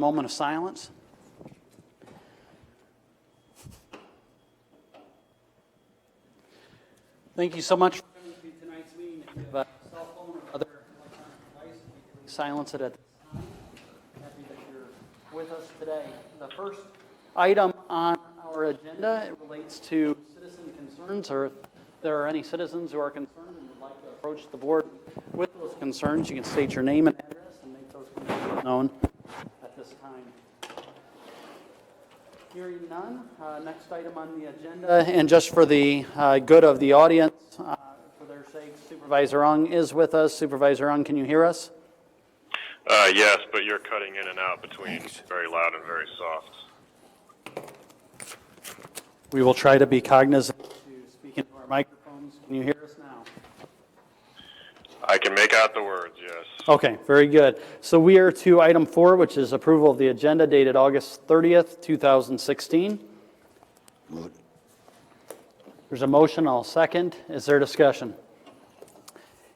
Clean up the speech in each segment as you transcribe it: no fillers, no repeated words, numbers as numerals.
moment of silence. Thank you so much for coming to tonight's meeting. If you have a cell phone or other electronic device, please silence it at this time. I'm happy that you're with us today. The first item on our agenda, it relates to citizen concerns, or if there are any citizens who are concerned and would like to approach the board with those concerns, you can state your name and address and make those concerns known at this time. Hearing none, next item on the agenda, and just for the good of the audience, for their sake, Supervisor Ung is with us. Supervisor Ung, can you hear us? Yes, but you're cutting in and out between very loud and very soft. We will try to be cognizant to speak into our microphones. Can you hear us now? I can make out the words, yes. Okay, very good. So we are to item 4, which is approval of the agenda dated August 30th, 2016. Move it. There's a motion, I'll second. Is there discussion?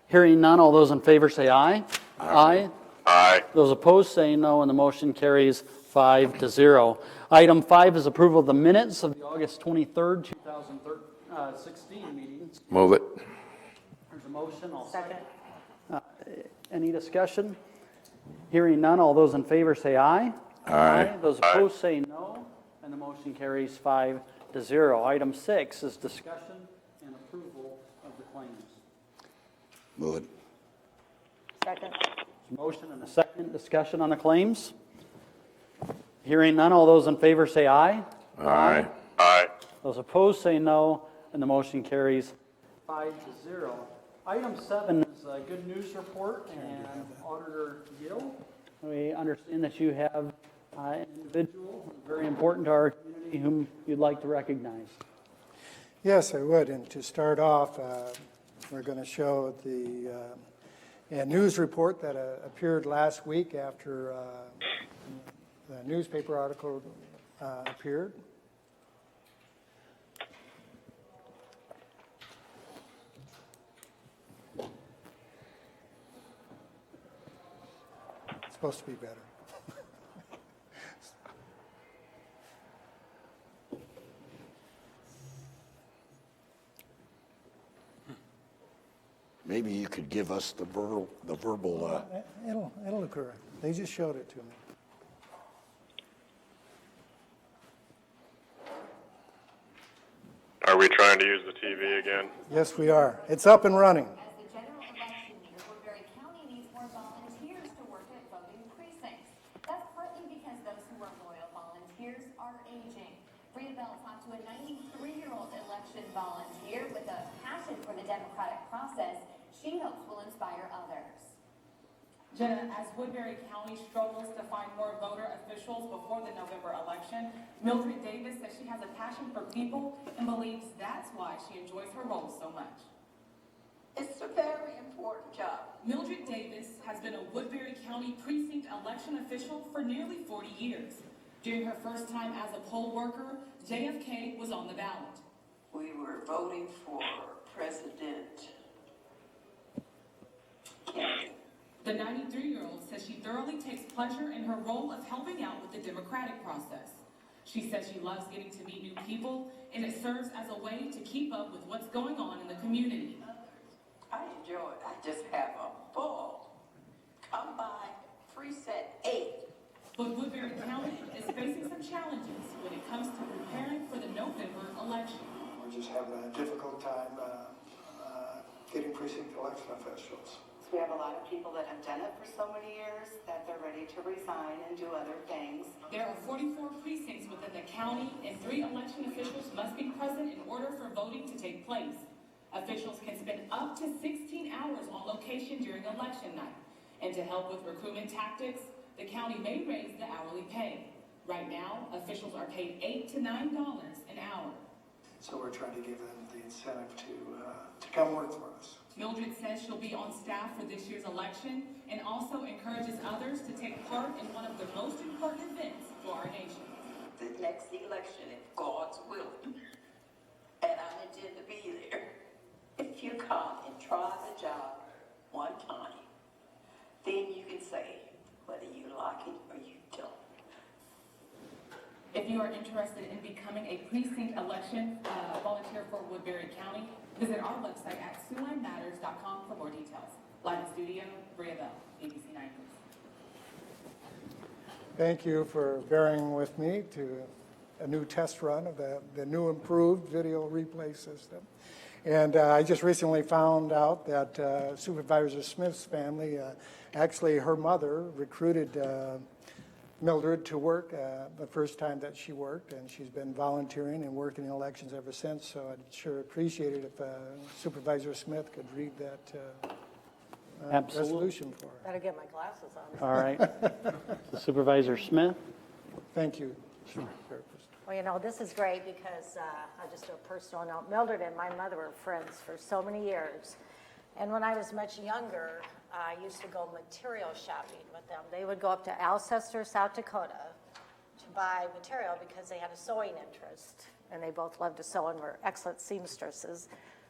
Hearing none, all those in favor say aye. Aye. Aye. Those opposed say no, and the motion carries 5-0. Item 5 is approval of the minutes of the August 23rd, 2016 meetings. Move it. There's a motion, I'll second. Any discussion? Hearing none, all those in favor say aye. Aye. Those opposed say no, and the motion carries 5-0. Item 6 is discussion and approval of the claims. Move it. Second. Motion and a second. Discussion on the claims. Hearing none, all those in favor say aye. Aye. Aye. Those opposed say no, and the motion carries 5-0. Item 7 is a good news report, and Auditor Gill, we understand that you have an individual very important to our community whom you'd like to recognize. Yes, I would. And to start off, we're going to show the news report that appeared last week after the newspaper article appeared. It's supposed to be better. Maybe you could give us the verbal. It'll occur. They just showed it to me. Are we trying to use the TV again? Yes, we are. It's up and running. As the general election year, Woodbury County needs more volunteers to work at voting precincts. That's partly because those who are loyal volunteers are aging. Bria Bell talked to a 93-year-old election volunteer with a passion for the democratic process she hopes will inspire others. Jenna, as Woodbury County struggles to find more voter officials before the November election, Mildred Davis says she has a passion for people and believes that's why she enjoys her role so much. It's a very important job. Mildred Davis has been a Woodbury County precinct election official for nearly 40 years. During her first time as a poll worker, JFK was on the ballot. We were voting for President Kennedy. The 93-year-old says she thoroughly takes pleasure in her role of helping out with the democratic process. She says she loves getting to meet new people, and it serves as a way to keep up with what's going on in the community. I enjoy it. I just have a ball. Come by Precinct 8. But Woodbury County is facing some challenges when it comes to preparing for the November election. We're just having a difficult time getting precinct election officials. We have a lot of people that have done it for so many years that they're ready to resign and do other things. There are 44 precincts within the county, and 3 election officials must be present in order for voting to take place. Officials can spend up to 16 hours on location during election night. And to help with recruitment tactics, the county may raise the hourly pay. Right now, officials are paid $8 to $9 an hour. So we're trying to give them the incentive to come work for us. Mildred says she'll be on staff for this year's election and also encourages others to take part in one of the most important events for our nation. The next election, if God's willing, and I intend to be there, if you come and try the job one time, then you can say whether you like it or you don't. If you are interested in becoming a precinct election volunteer for Woodbury County, visit our website at SiouxLineMatters.com for more details. Live in studio, Bria Bell, ABC 9 News. Thank you for bearing with me to a new test run of the new improved video replay system. And I just recently found out that Supervisor Smith's family, actually her mother recruited Mildred to work the first time that she worked, and she's been volunteering and working in elections ever since, so I'd sure appreciate it if Supervisor Smith could read that Absolutely. resolution for her. Better get my glasses on. All right. Supervisor Smith? Thank you. Sure. Well, you know, this is great because I'll just do a personal note. Mildred and my mother were friends for so many years. And when I was much younger, I used to go material shopping with them. They would go up to Alcester, South Dakota to buy material because they had a sewing interest. And they both loved to sew and were excellent seamstresses.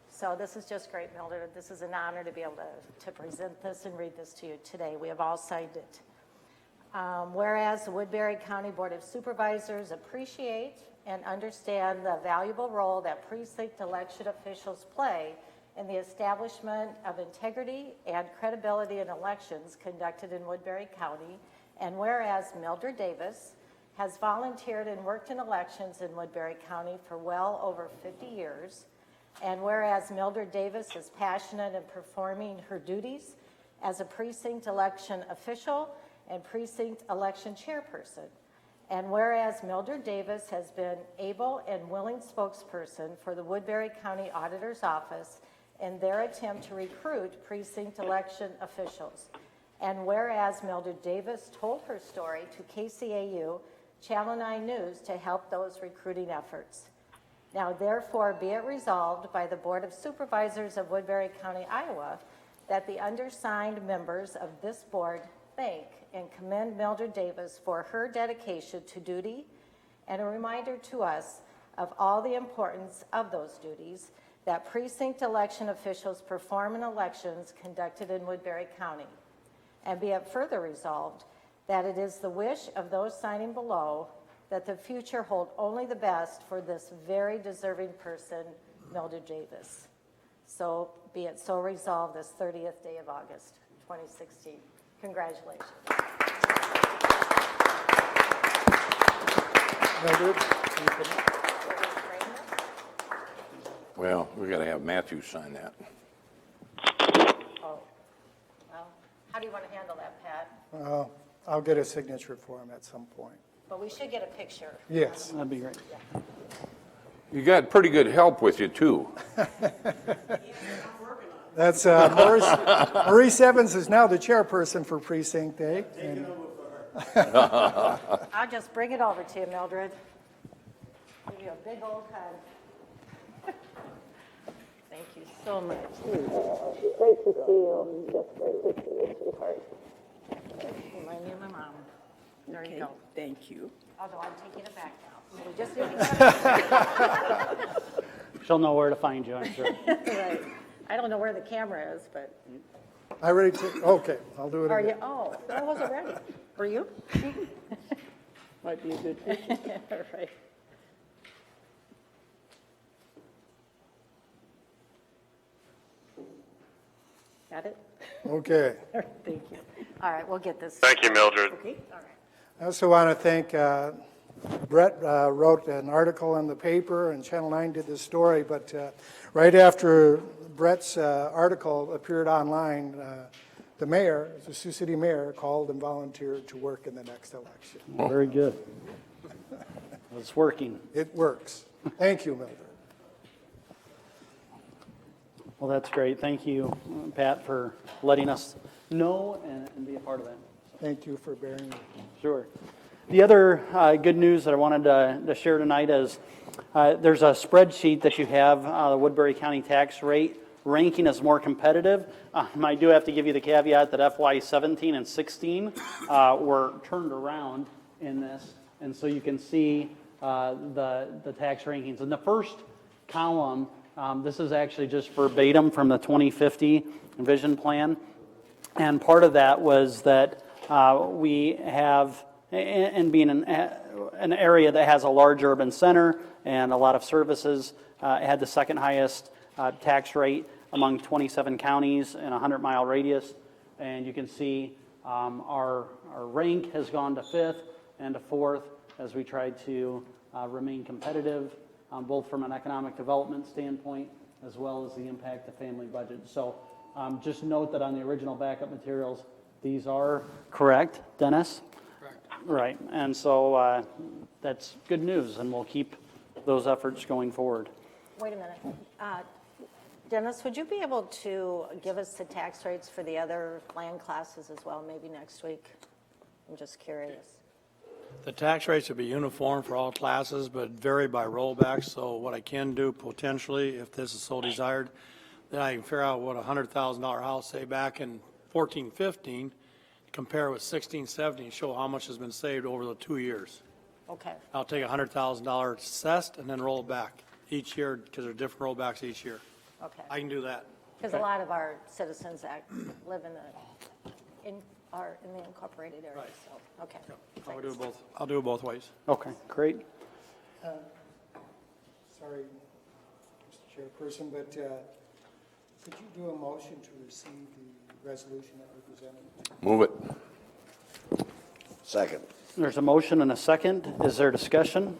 So this is just great, Mildred. This is an honor to be able to present this and read this to you today. We have all signed it. Whereas the Woodbury County Board of Supervisors appreciate and understand the valuable role that precinct election officials play in the establishment of integrity and credibility in elections conducted in Woodbury County, and whereas Mildred Davis has volunteered and worked in elections in Woodbury County for well over 50 years, and whereas Mildred Davis is passionate in performing her duties as a precinct election official and precinct election chairperson. And whereas Mildred Davis has been able and willing spokesperson for the Woodbury County Auditor's Office in their attempt to recruit precinct election officials. And whereas Mildred Davis told her story to KCAU, Channel 9 News to help those recruiting efforts. Now therefore be it resolved by the Board of Supervisors of Woodbury County, Iowa, that the undersigned members of this board thank and commend Mildred Davis for her dedication to duty and a reminder to us of all the importance of those duties that precinct election officials perform in elections conducted in Woodbury County. And be it further resolved that it is the wish of those signing below that the future hold only the best for this very deserving person, Mildred Davis. So be it so resolved this 30th day of August, 2016. Congratulations. Mildred, Well, we got to have Matthew sign that. Oh, well, how do you want to handle that, Pat? I'll get a signature for him at some point. But we should get a picture. Yes. That'd be great. You got pretty good help with you, too. That's Maurice Evans is now the chairperson for Precinct A. And I'll just bring it over to you, Mildred. Give you a big old hug. Thank you so much. Great to see you. Just great to see you, sweetheart. Remind me of my mom. There you go. Thank you. Although I'm taking it back now. We just need to She'll know where to find you, I'm sure. right. I don't know where the camera is, but I ready to, okay, I'll do it are again. you? Oh, I wasn't ready. Were you? Might be a good picture. All right. Got it? Okay. Thank you. All right, we'll get this. Thank you, Mildred. Okay, all right. I also want to thank Brett wrote an article in the paper, and Channel 9 did this story, but right after Brett's article appeared online, the mayor, the Sioux City mayor, called and volunteered to work in the next election. Very good. It's working. It works. Thank you, Mildred. Well, that's great. Thank you, Pat, for letting us know and be a part of that. Thank you for bearing with me. Sure. The other good news that I wanted to share tonight is there's a spreadsheet that you have, the Woodbury County tax rate ranking is more competitive. I do have to give you the caveat that FY 17 and 16 were turned around in this, and so you can see the tax rankings. In the first column, this is actually just verbatim from the 2050 Vision Plan, and part of that was that we have and being an area that has a large urban center and a lot of services, it had the second highest tax rate among 27 counties in a 100-mile radius. And you can see our rank has gone to 5th and to 4th as we try to remain competitive, both from an economic development standpoint as well as the impact to family budgets. So just note that on the original backup materials, these are correct, Dennis? Correct. Right, and so that's good news, and we'll keep those efforts going forward. Wait a minute. Dennis, would you be able to give us the tax rates for the other land classes as well, maybe next week? I'm just curious. The tax rates would be uniform for all classes, but vary by rollback. So what I can do potentially, if this is so desired, then I can figure out what a $100,000 house, say back in 14-15, compare with 16-17, show how much has been saved over the 2 years. Okay. I'll take $100,000 assessed and then roll it back each year because there are different rollbacks each year. Okay. I can do that. Because a lot of our citizens live in the incorporated area, Right. so, okay. I'll do both. I'll do it both ways. Okay, great. Sorry, Mr. Chairperson, but could you do a motion to receive the resolution that we presented? Move it. Second. There's a motion and a second. Is there discussion?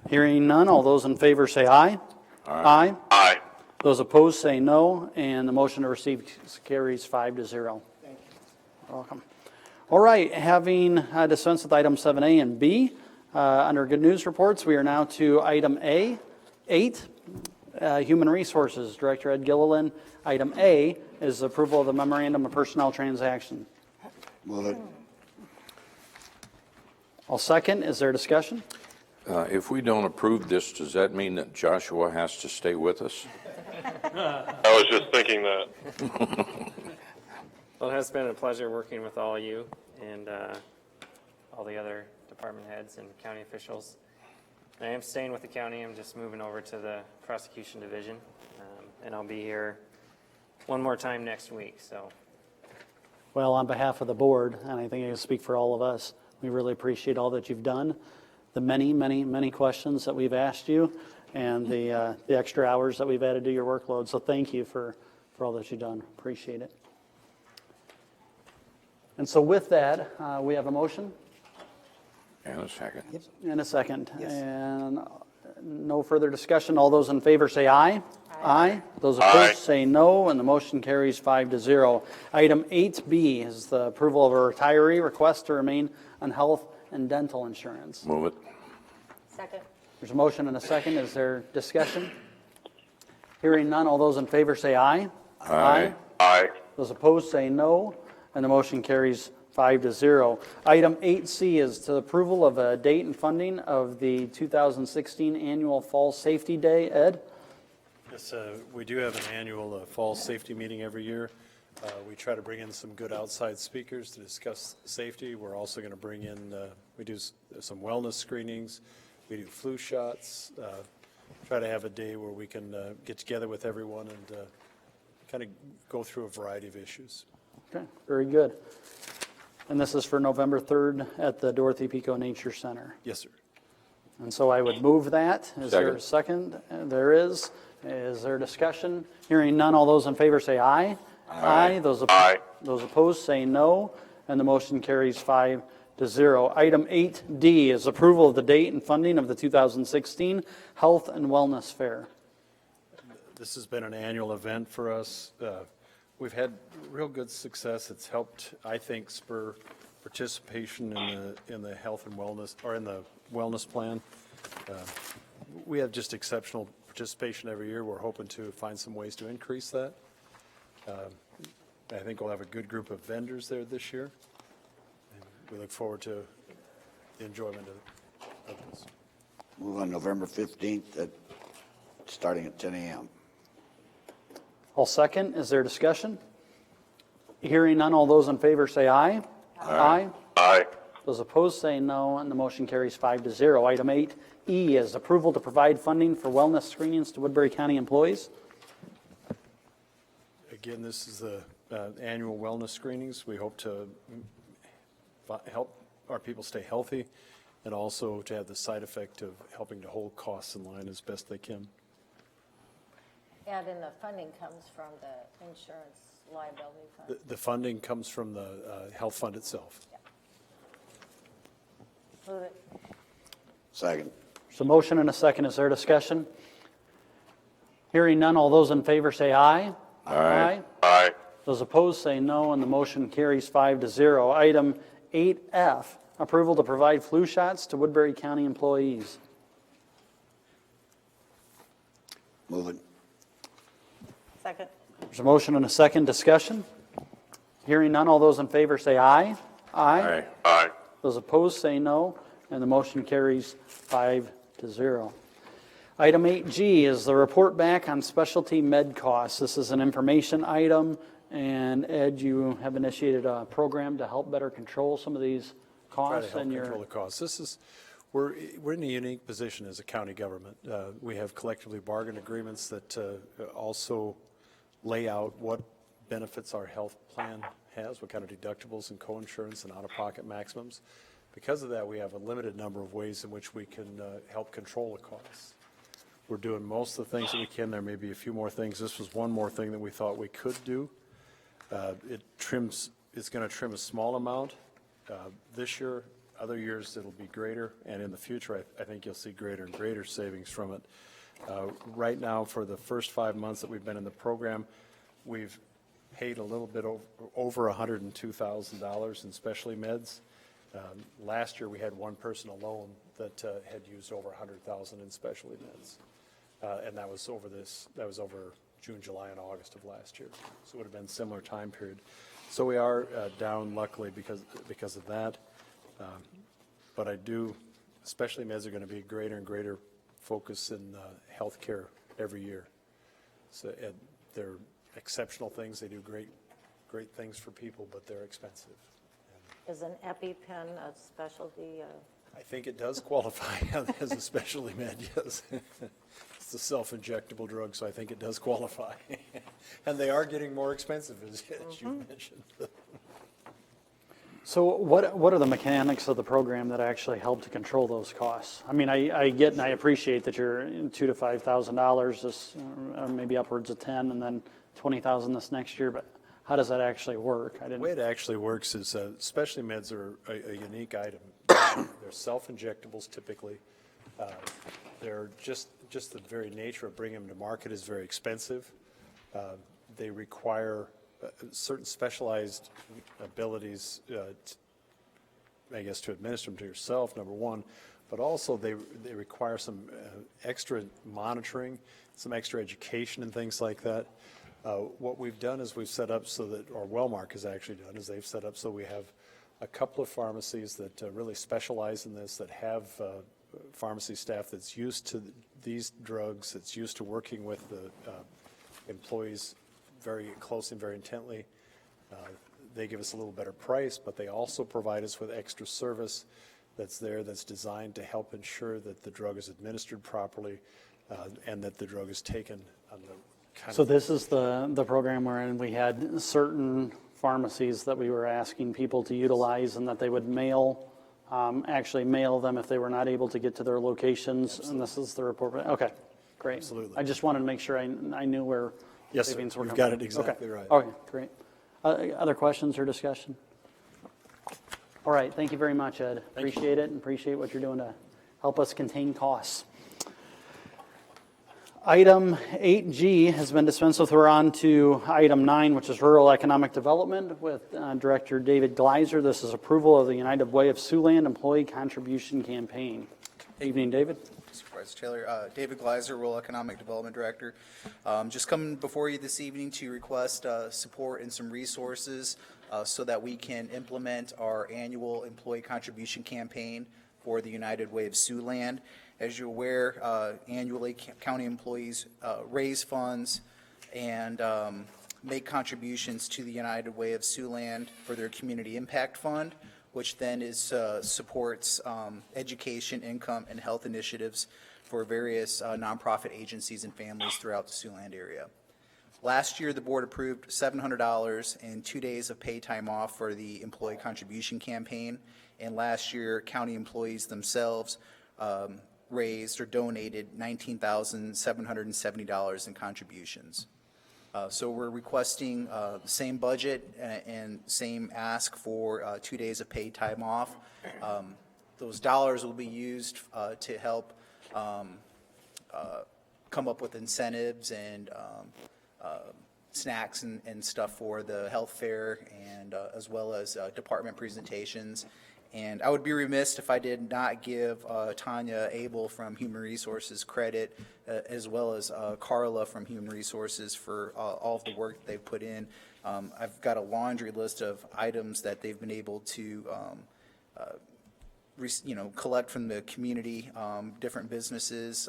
Hearing none, all those in favor say aye. Aye. Aye. Those opposed say no, and the motion to receive carries 5-0. Thank you. You're welcome. All right, having dispensed with item 7A and B, under good news reports, we are now to item A, 8, Human Resources, Director Ed Gilliland. Item A is approval of the memorandum of personnel transaction. Move it. I'll second. Is there discussion? If we don't approve this, does that mean that Joshua has to stay with us? I was just thinking that. Well, it has been a pleasure working with all of you and all the other department heads and county officials. I am staying with the county. I'm just moving over to the prosecution division, and I'll be here one more time next week. So, Well, on behalf of the board, and I think I can speak for all of us, we really appreciate all that you've done, the many, many, many questions that we've asked you, and the extra hours that we've added to your workload. So thank you for all that you've done. Appreciate it. And so with that, we have a motion And a second. and a second. Yes. And no further discussion. All those in favor say aye. Aye. Those Aye. opposed say no, and the motion carries 5-0. Item 8B is the approval of a retiree request to remain on health and dental insurance. Move it. Second. There's a motion and a second. Is there discussion? Hearing none, all those in favor say aye. Aye. Aye. Those opposed say no, and the motion carries 5-0. Item 8C is to approval of a date and funding of the 2016 annual Fall Safety Day. Ed? Yes, we do have an annual fall safety meeting every year. We try to bring in some good outside speakers to discuss safety. We're also going to bring in, we do some wellness screenings. We do flu shots. Try to have a day where we can get together with everyone and kind of go through a variety of issues. Okay, very good. And this is for November 3rd at the Dorothy Pico Nature Center. Yes, sir. And so I would move that. Is there a second? There is. Is there discussion? Hearing none, all those in favor say aye. Aye. Those opposed say no, and the motion carries 5-0. Item 8D is approval of the date and funding of the 2016 Health and Wellness Fair. This has been an annual event for us. We've had real good success. It's helped, I think, spur participation in the health and wellness, or in the wellness plan. We have just exceptional participation every year. We're hoping to find some ways to increase that. I think we'll have a good group of vendors there this year. And we look forward to the enjoyment of this. Move on November 15th, starting at 10 a.m. I'll second. Is there discussion? Hearing none, all those in favor say aye. Aye. Aye. Those opposed say no, and the motion carries 5-0. Item 8E is approval to provide funding for wellness screenings to Woodbury County employees. Again, this is the annual wellness screenings. We hope to help our people stay healthy, and also to have the side effect of helping to hold costs in line as best they can. And then the funding comes from the insurance liability fund. The funding comes from the health fund itself. Move it. Second. There's a motion and a second. Is there discussion? Hearing none, all those in favor say aye. Aye. Aye. Those opposed say no, and the motion carries 5-0. Item 8F, approval to provide flu shots to Woodbury County employees. Move it. Second. There's a motion and a second. Discussion? Hearing none, all those in favor say aye. Aye. Aye. Those opposed say no, and the motion carries 5-0. Item 8G is the report back on specialty med costs. This is an information item, and Ed, you have initiated a program to help better control some of these Try to costs. help control the costs. We're in a unique position as a county government. We have collectively bargained agreements that also lay out what benefits our health plan has, what kind of deductibles and co-insurance and out-of-pocket maximums. Because of that, we have a limited number of ways in which we can help control the costs. We're doing most of the things that we can. There may be a few more things. This was one more thing that we thought we could do. It's going to trim a small amount this year. Other years it'll be greater, and in the future I think you'll see greater and greater savings from it. Right now, for the first 5 months that we've been in the program, we've paid a little bit over $102,000 in specialty meds. Last year we had one person alone that had used over $100,000 in specialty meds, and that was over June, July, and August of last year. So it would have been a similar time period. So we are down, luckily, because of that. But specialty meds are going to be a greater and greater focus in healthcare every year. So they're exceptional things. They do great things for people, but they're expensive. Is an EpiPen a specialty? I think it does qualify as a specialty med, yes. It's a self-injectable drug, so I think it does qualify. And they are getting more expensive, as you mentioned. So what are the mechanics of the program that actually help to control those costs? I mean, I get and I appreciate that you're in $2,000 to $5,000, this, or maybe upwards of 10, and then 20,000 this next year, but how does that actually work? The way it actually works is specialty meds are a unique item. They're self-injectables typically. They're just the very nature of bringing them to market is very expensive. They require certain specialized abilities, I guess, to administer them to yourself, number one, but also they require some extra monitoring, some extra education and things like that. What we've done is we've set up so that, or Wellmark has actually done, is they've set up so we have a couple of pharmacies that really specialize in this, that have pharmacy staff that's used to these drugs, that's used to working with the employees very closely and very intently. They give us a little better price, but they also provide us with extra service that's there, that's designed to help ensure that the drug is administered properly and that the drug is taken on the kind So this is the program wherein we had certain pharmacies that we were asking people to utilize, and that they would actually mail them if they were not able to get to their locations. Absolutely. And this is the report. Okay, great. Absolutely. I just wanted to make sure I knew where savings were coming from. You've got it exactly right. Okay, great. Other questions or discussion? All right, thank you very much, Ed. Appreciate it, and appreciate what you're doing to help us contain costs. Item 8G has been dispensed with. We're on to item 9, which is rural economic development with Director David Gleiser. This is approval of the United Way of Siouxland Employee Contribution Campaign. Evening, David. Supervisor Taylor, David Gleiser, Rural Economic Development Director. Just coming before you this evening to request support and some resources so that we can implement our annual employee contribution campaign for the United Way of Siouxland. As you're aware, annually county employees raise funds and make contributions to the United Way of Siouxland for their Community Impact Fund, which then supports education, income, and health initiatives for various nonprofit agencies and families throughout the Siouxland area. Last year, the board approved $700 and 2 days of pay time off for the employee contribution campaign, And last year, county employees themselves raised or donated $19,770 in contributions. So we're requesting the same budget and same ask for 2 days of paid time off. Those dollars will be used to help come up with incentives and snacks and stuff for the health fair, and as well as department presentations. And I would be remiss if I did not give Tanya Abel from Human Resources credit, as well as Carla from Human Resources for all of the work that they've put in. I've got a laundry list of items that they've been able to collect from the community, different businesses,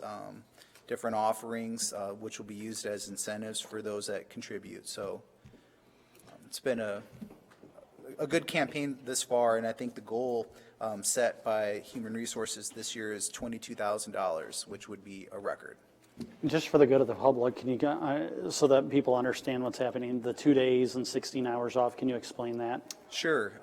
different offerings, which will be used as incentives for those that contribute. So it's been a good campaign this far, and I think the goal set by Human Resources this year is $22,000, which would be a record. Just for the good of the public, can you, so that people understand what's happening, the 2 days and 16 hours off, can you explain that? Sure.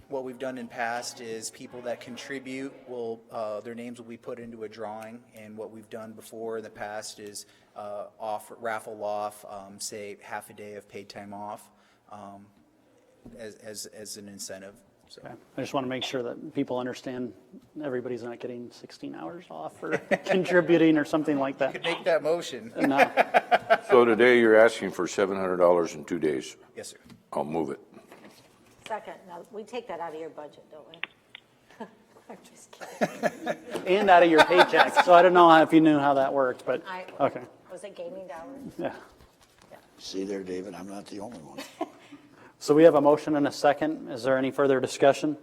What we've done in past is people that contribute will, their names will be put into a drawing, and what we've done before in the past is raffle off, say, half a day of paid time off as an incentive. So. Okay. I just want to make sure that people understand everybody's not getting 16 hours off for contributing or something like that. You could make that motion. No. So today you're asking for $700 in 2 days? Yes, sir. I'll move it. Second, now, we take that out of your budget, don't we? I'm just kidding. And out of your paycheck, so I don't know if you knew how that worked, but, okay. Was it gaming dollars? Yeah. See there, David, I'm not the only one. So we have a motion and a second. Is there any further discussion?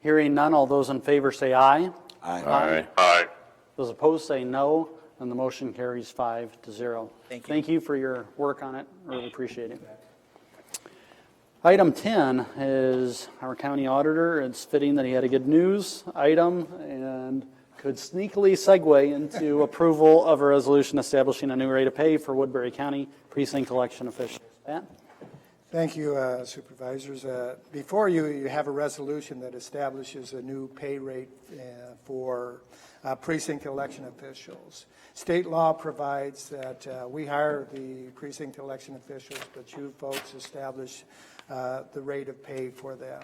Hearing none, all those in favor say aye. Aye. Aye. Aye. Those opposed say no, and the motion carries 5-0. Thank you. Thank you for your work on it. Really appreciate it. Item 10 is our county auditor. It's fitting that he had a good news item and could sneakily segue into approval of a resolution establishing a new rate of pay for Woodbury County precinct election officials. Pat? Thank you, Supervisors. Before you, you have a resolution that establishes a new pay rate for precinct election officials. State law provides that we hire the precinct election officials, but you folks establish the rate of pay for them.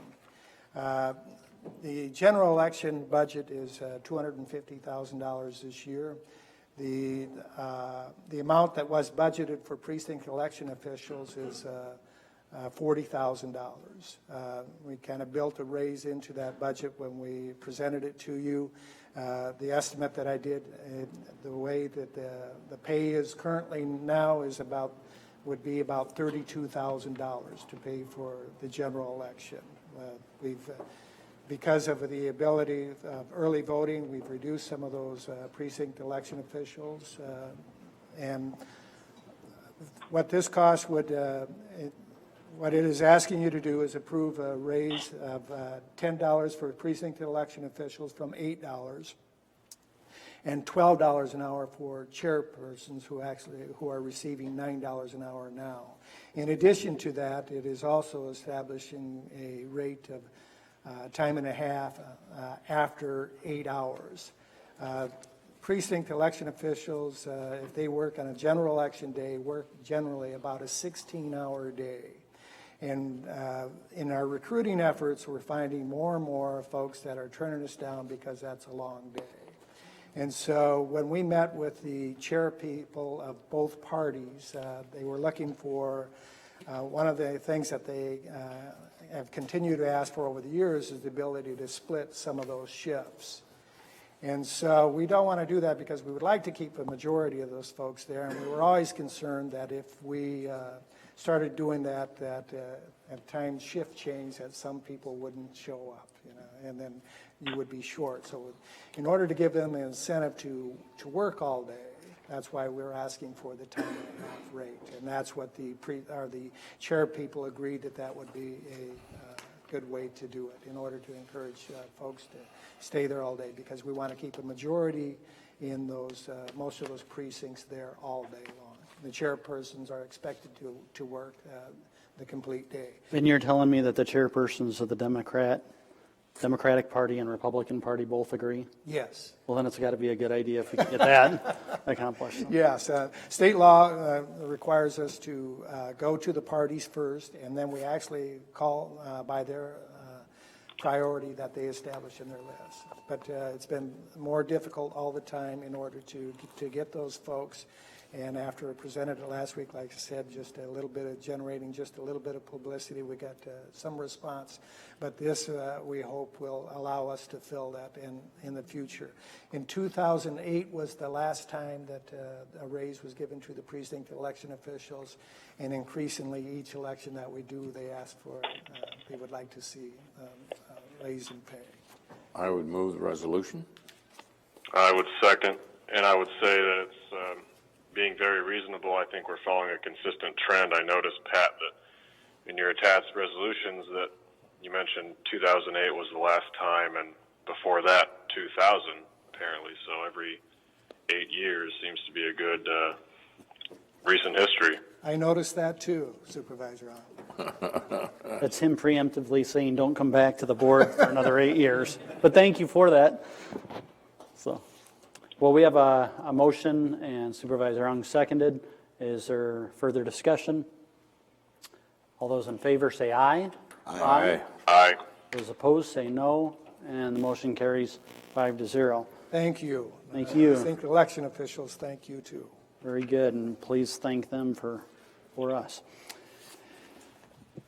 The general election budget is $250,000 this year. The amount that was budgeted for precinct election officials is $40,000. We kind of built a raise into that budget when we presented it to you. The estimate that I did, the way that the pay is currently now is would be about $32,000 to pay for the general election. Because of the ability of early voting, we've reduced some of those precinct election officials. And what this cost would, what it is asking you to do is approve a raise of $10 for precinct election officials from $8, and $12 an hour for chairpersons who are receiving $9 an hour now. In addition to that, it is also establishing a rate of time and a half after 8 hours. Precinct election officials, if they work on a general election day, work generally about a 16-hour day. And in our recruiting efforts, we're finding more and more folks that are turning us down because that's a long day. And so when we met with the chair people of both parties, they were looking for, one of the things that they have continued to ask for over the years is the ability to split some of those shifts. And so we don't want to do that because we would like to keep a majority of those folks there. And we were always concerned that if we started doing that, at times shift change, that some people wouldn't show up, and then you would be short. So in order to give them an incentive to work all day, that's why we're asking for the time and a half rate. And that's what the chair people agreed that would be a good way to do it in order to encourage folks to stay there all day, because we want to keep a majority in those, most of those precincts there all day long. The chairpersons are expected to work the complete day. And you're telling me that the chairpersons of the Democratic Party and Republican Party both agree? Yes. Well, then it's got to be a good idea if we can get that accomplished. Yes, state law requires us to go to the parties first, and then we actually call by their priority that they establish in their list. But it's been more difficult all the time in order to get those folks. And after I presented it last week, like I said, just a little bit of generating just a little bit of publicity. We got some response, but this we hope will allow us to fill that in the future. In 2008 was the last time that a raise was given to the precinct election officials, and increasingly each election that we do, they ask for, they would like to see raise in pay. I would move the resolution. I would second, and I would say that it's being very reasonable. I think we're following a consistent trend. I noticed, Pat, that in your attached resolutions that you mentioned 2008 was the last time, and before that, 2000, apparently. So every 8 years seems to be a good recent history. I noticed that too, Supervisor Allen. That's him preemptively saying, don't come back to the board for another 8 years. But thank you for that. So, well, we have a motion, and Supervisor Ung seconded. Is there further discussion? All those in favor say aye. Aye. Aye. Those opposed say no, and the motion carries 5-0. Thank you. Thank you. I think election officials thank you too. Very good, and please thank them for us.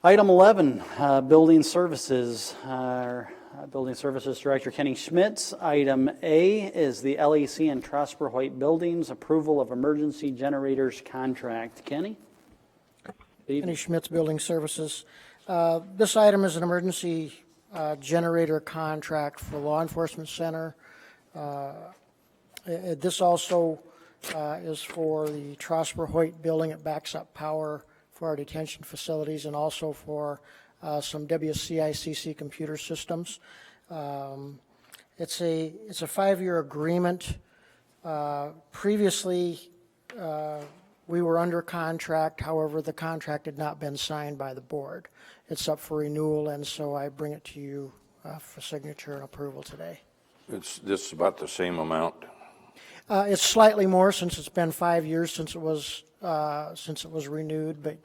Item 11, Building Services. Building Services Director Kenny Schmitz. Item A is the LEC and Trosper White Buildings Approval of Emergency Generators Contract. Kenny? Kenny Schmitz, Building Services. This item is an emergency generator contract for Law Enforcement Center. This also is for the Trosper Hoyt building. It backs up power for our detention facilities and also for some WCICC computer systems. It's a 5-year agreement. Previously, we were under contract. However, the contract had not been signed by the board. It's up for renewal, and so I bring it to you for signature and approval today. It's this about the same amount. It's slightly more since it's been 5 years since it was renewed, but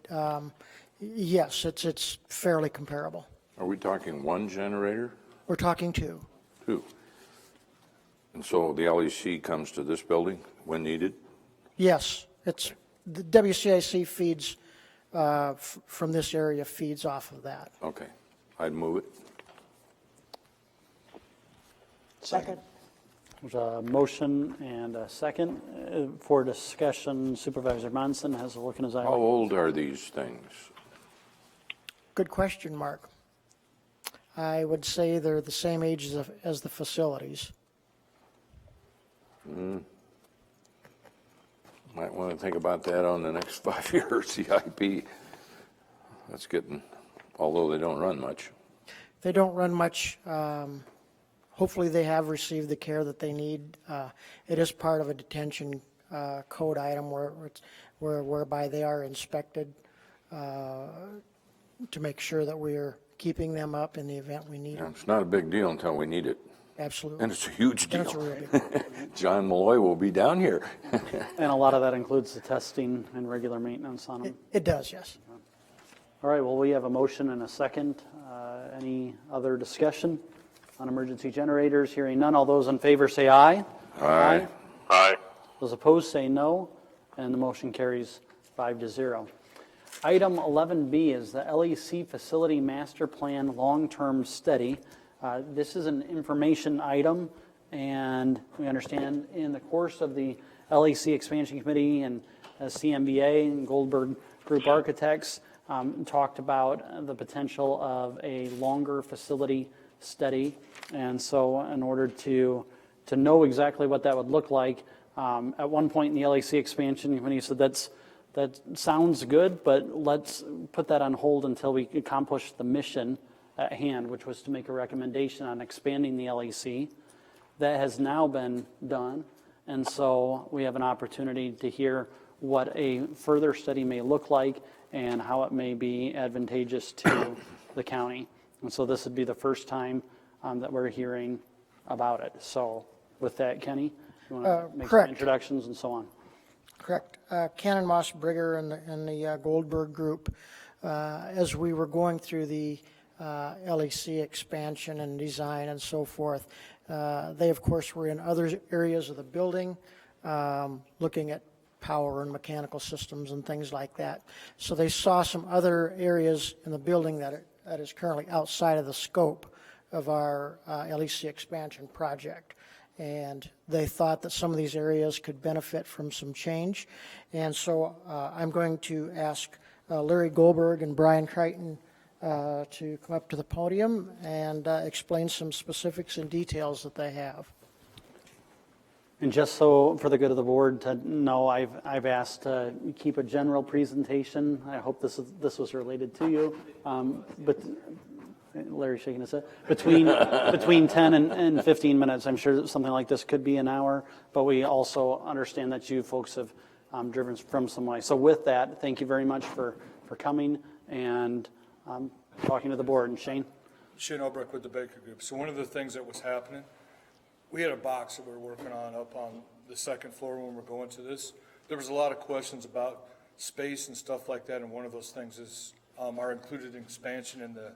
yes, it's fairly comparable. Are we talking one generator? We're talking two. Two. And so the LEC comes to this building when needed? Yes, it's the WCIC feeds from this area feeds off of that. Okay, I'd move it. Second. There's a motion and a second for discussion. Supervisor Monson has a look in his eye. How old are these things? Good question, Mark. I would say they're the same age as the facilities. Might want to think about that on the next 5-year CIP. That's getting, although they don't run much. They don't run much. Hopefully they have received the care that they need. It is part of a detention code item whereby they are inspected to make sure that we are keeping them up in the event we need them. It's not a big deal until we need it. Absolutely. And it's a huge deal. And it's a real big deal. John Malloy will be down here. And a lot of that includes the testing and regular maintenance on them. It does, yes. All right, well, we have a motion and a second. Any other discussion on emergency generators? Hearing none, all those in favor say aye. Aye. Aye. Those opposed say no, and the motion carries 5-0. Item 11B is the LEC Facility Master Plan Long-Term Study. This is an information item, and we understand in the course of the LEC Expansion Committee and CMBA and Goldberg Group Architects talked about the potential of a longer facility study. And so in order to know exactly what that would look like, at one point in the LEC Expansion Committee said that sounds good, but let's put that on hold until we accomplish the mission at hand, which was to make a recommendation on expanding the LEC. That has now been done, and so we have an opportunity to hear what a further study may look like and how it may be advantageous to the county. And so this would be the first time that we're hearing about it. So with that, Kenny, you want to make correct. some introductions and so on? Correct. Cannon Moss Brigger and the Goldberg Group, as we were going through the LEC expansion and design and so forth, they, of course, were in other areas of the building, looking at power and mechanical systems and things like that. So they saw some other areas in the building that is currently outside of the scope of our LEC expansion project. And they thought that some of these areas could benefit from some change. And so I'm going to ask Larry Goldberg and Brian Crichton to come up to the podium and explain some specifics and details that they have. And just so for the good of the board to know, I've asked to keep a general presentation. I hope this was related to you, but Larry's shaking his head. Between 10 and 15 minutes. I'm sure something like this could be an hour, but we also understand that you folks have driven from some way. So with that, thank you very much for coming and talking to the board. And Shane? Shane Albrecht with the Baker Group. So one of the things that was happening, we had a box that we were working on up on the second floor when we were going to this. There was a lot of questions about space and stuff like that, and one of those things is our included expansion in the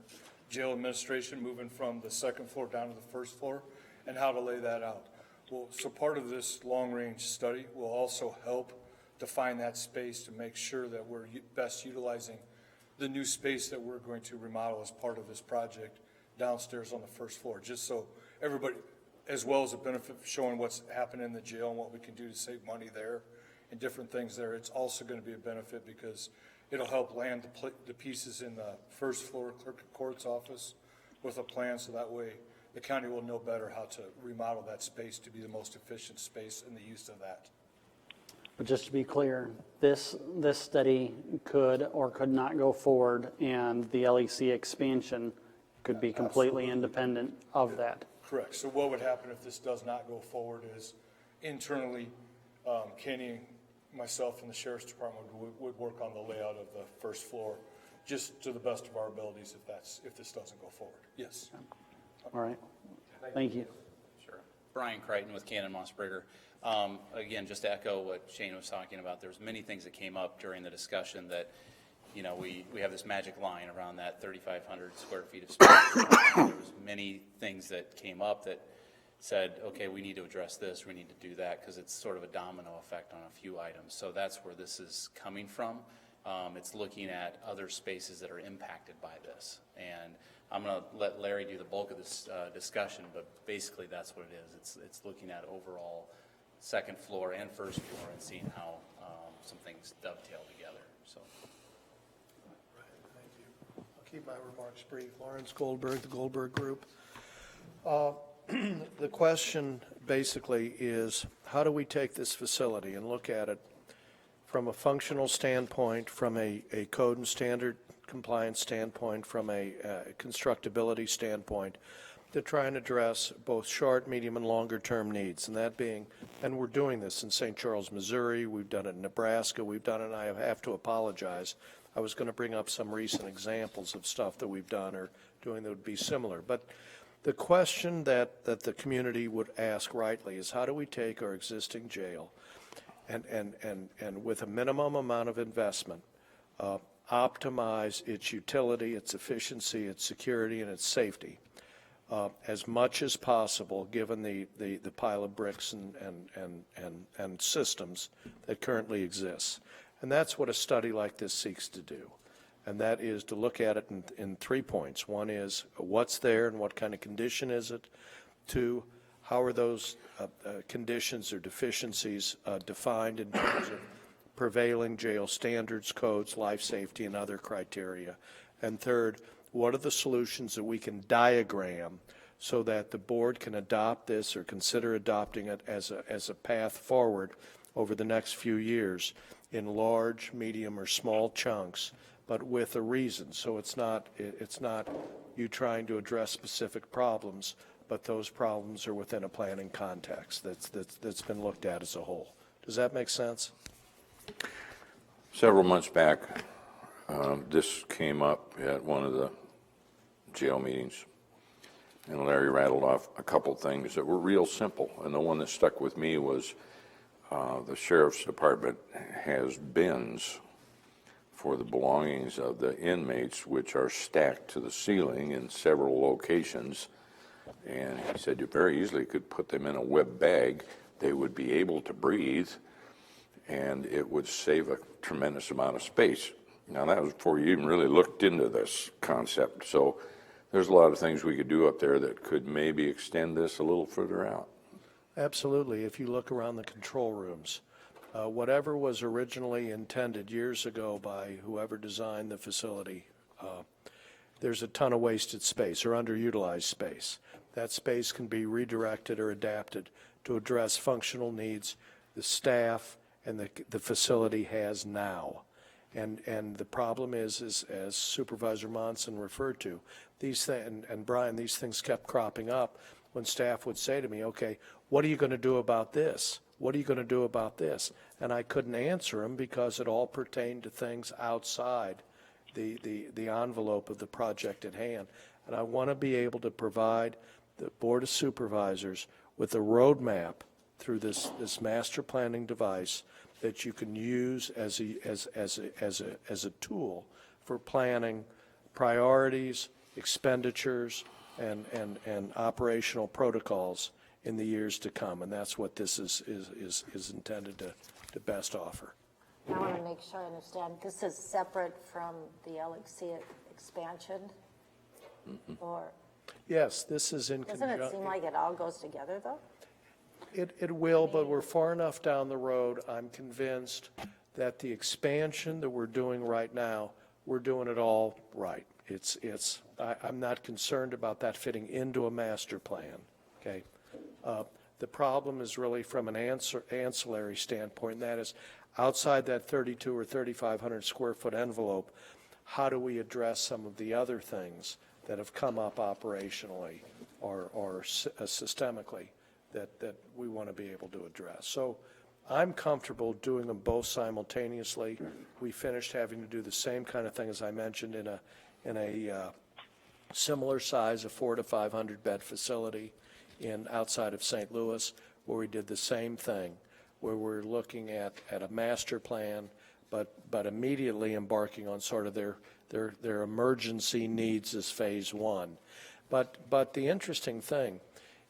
jail administration, moving from the second floor down to the first floor, and how to lay that out. Well, so part of this long-range study will also help define that space to make sure that we're best utilizing the new space that we're going to remodel as part of this project downstairs on the first floor, just so everybody, as well as a benefit of showing what's happening in the jail and what we can do to save money there and different things there. It's also going to be a benefit because it'll help land the pieces in the first floor clerk of court's office with a plan, so that way the county will know better how to remodel that space to be the most efficient space in the use of that. But just to be clear, this study could or could not go forward, and the LEC expansion could be completely independent of that. Correct. So what would happen if this does not go forward is internally, Kenny, myself, and the Sheriff's Department would work on the layout of the first floor, just to the best of our abilities if this doesn't go forward. Yes. All right. Thank you. Sure. Brian Crichton with Cannon Moss Brigger. Again, just to echo what Shane was talking about, there's many things that came up during the discussion that, you know, we have this magic line around that 3,500 square feet of space. There was many things that came up that said, okay, we need to address this, we need to do that, because it's sort of a domino effect on a few items. So that's where this is coming from. It's looking at other spaces that are impacted by this. And I'm going to let Larry do the bulk of this discussion, but basically that's what it is. It's looking at overall second floor and first floor and seeing how some things dovetail together. So. Thank you. I'll keep my remarks brief. Lawrence Goldberg, the Goldberg Group. The question basically is, how do we take this facility and look at it from a functional standpoint, from a code and standard compliance standpoint, from a constructability standpoint, to try and address both short, medium, and longer term needs. And that being, and we're doing this in St. Charles, Missouri, we've done it in Nebraska, we've done it, and I have to apologize. I was going to bring up some recent examples of stuff that we've done or doing that would be similar. But the question that the community would ask rightly is, how do we take our existing jail and with a minimum amount of investment, optimize its utility, its efficiency, its security, and its safety as much as possible, given the pile of bricks and systems that currently exists. And that's what a study like this seeks to do. And that is to look at it in 3 points. One is, what's there and what kind of condition is it? 2, how are those conditions or deficiencies defined in terms of prevailing jail standards, codes, life safety, and other criteria? And 3rd, what are the solutions that we can diagram so that the board can adopt this or consider adopting it as a path forward over the next few years in large, medium, or small chunks, but with a reason. So it's not you trying to address specific problems, but those problems are within a planning context that's been looked at as a whole. Does that make sense? Several months back, This came up at one of the jail meetings, and Larry rattled off a couple things that were real simple. And the one that stuck with me was the sheriff's department has bins for the belongings of the inmates, which are stacked to the ceiling in several locations. And he said you very easily could put them in a web bag. They would be able to breathe, and it would save a tremendous amount of space. Now, that was before you even really looked into this concept. So there's a lot of things we could do up there that could maybe extend this a little further out. Absolutely. If you look around the control rooms, whatever was originally intended years ago by whoever designed the facility, there's a ton of wasted space or underutilized space. That space can be redirected or adapted to address functional needs the staff and the facility has now. And the problem is as Supervisor Monson referred to, these things, and Brian, these things kept cropping up when staff would say to me, okay, what are you going to do about this? What are you going to do about this? And I couldn't answer them because it all pertained to things outside the envelope of the project at hand. And I want to be able to provide the Board of Supervisors with a roadmap through this master planning device that you can use as a tool for planning priorities, expenditures, and operational protocols in the years to come. And that's what this is intended to best offer. I want to make sure I understand. This is separate from the LXC expansion? Or Yes, this is in doesn't it seem like it all goes together, though? It will, but we're far enough down the road. I'm convinced that the expansion that we're doing right now, we're doing it all right. I'm not concerned about that fitting into a master plan, okay? The problem is really from an ancillary standpoint, and that is outside that 3,200 or 3,500 square foot envelope, how do we address some of the other things that have come up operationally or systemically that we want to be able to address. So I'm comfortable doing them both simultaneously. We finished having to do the same kind of thing as I mentioned in a similar size, a 400 to 500 bed facility outside of St. Louis, where we did the same thing, where we're looking at a master plan, but immediately embarking on sort of their emergency needs as phase one. But the interesting thing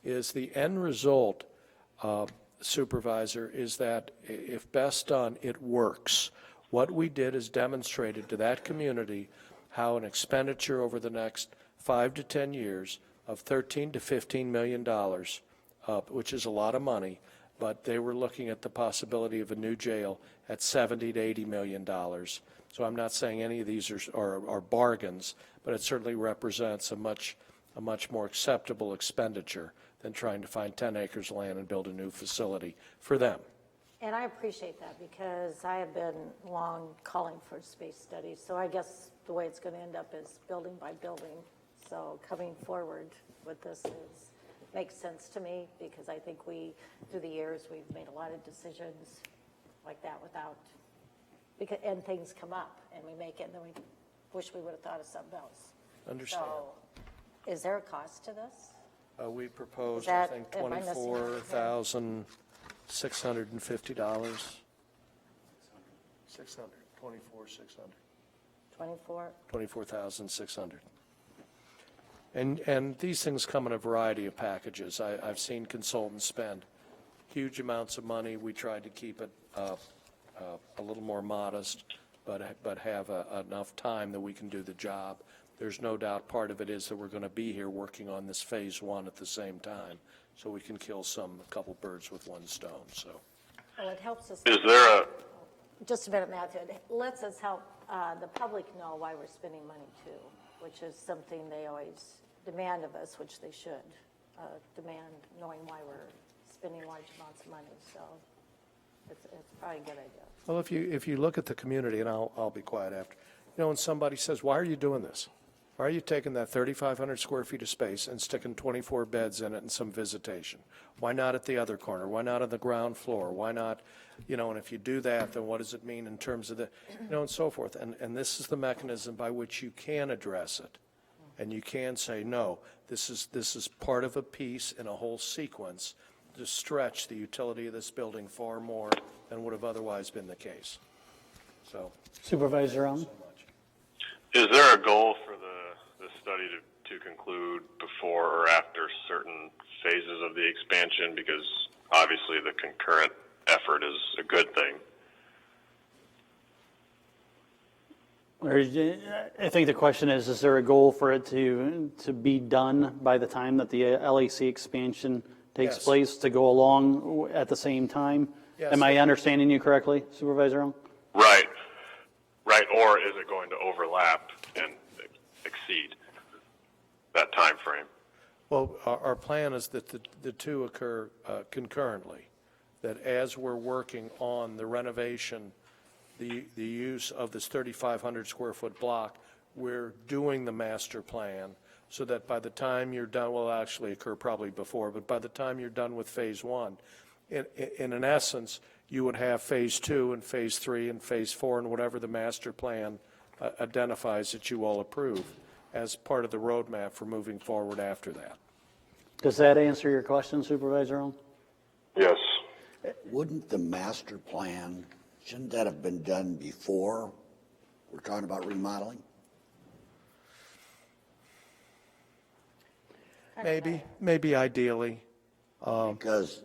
is the end result, Supervisor, is that if best done, it works. What we did is demonstrated to that community how an expenditure over the next 5 to 10 years of $13 to $15 million, which is a lot of money, but they were looking at the possibility of a new jail at $70 to $80 million. So I'm not saying any of these are bargains, but it certainly represents a much more acceptable expenditure than trying to find 10 acres of land and build a new facility for them. And I appreciate that because I have been long calling for space studies. So I guess the way it's going to end up is building by building. So coming forward with this makes sense to me because I think through the years, we've made a lot of decisions like that and things come up and we make it and then we wish we would have thought of something else. Understand. So is there a cost to this? We proposed, I think, $24,650. 24,600. And these things come in a variety of packages. I've seen consultants spend huge amounts of money. We tried to keep it a little more modest, but have enough time that we can do the job. There's no doubt part of it is that we're going to be here working on this phase one at the same time, so we can kill a couple birds with one stone. So, well, it helps us. Is there Just a minute, Matthew. It lets us help the public know why we're spending money too, which is something they always demand of us, which they should demand, knowing why we're spending large amounts of money. So it's probably a good idea. well, if you look at the community, and I'll be quiet after. When somebody says, "Why are you doing this?" Why are you taking that 3,500 square feet of space and sticking 24 beds in it and some visitation? Why not at the other corner? Why not on the ground floor? Why not, and if you do that, then what does it mean in terms of the, and so forth. And this is the mechanism by which you can address it. And you can say, no, this is part of a piece in a whole sequence to stretch the utility of this building far more than would have otherwise been the case. So. Supervisor Young? Is there a goal for the study to conclude before or after certain phases of the expansion? Because obviously the concurrent effort is a good thing. I think the question is there a goal for it to be done by the time that the LAC expansion takes Yes. place, to go along at the same time? Yes. Am I understanding you correctly, Supervisor Young? Right. Or is it going to overlap and exceed that time frame? Well, our plan is that the two occur concurrently, that as we're working on the renovation, the use of this 3,500 square foot block, we're doing the master plan so that by the time you're done, will actually occur probably before, but by the time you're done with phase one, in an essence, you would have phase two and phase three and phase four and whatever the master plan identifies that you all approve as part of the roadmap for moving forward after that. Does that answer your question, Supervisor Young? Yes. Wouldn't the master plan, shouldn't that have been done before we're talking about remodeling? Maybe ideally. Because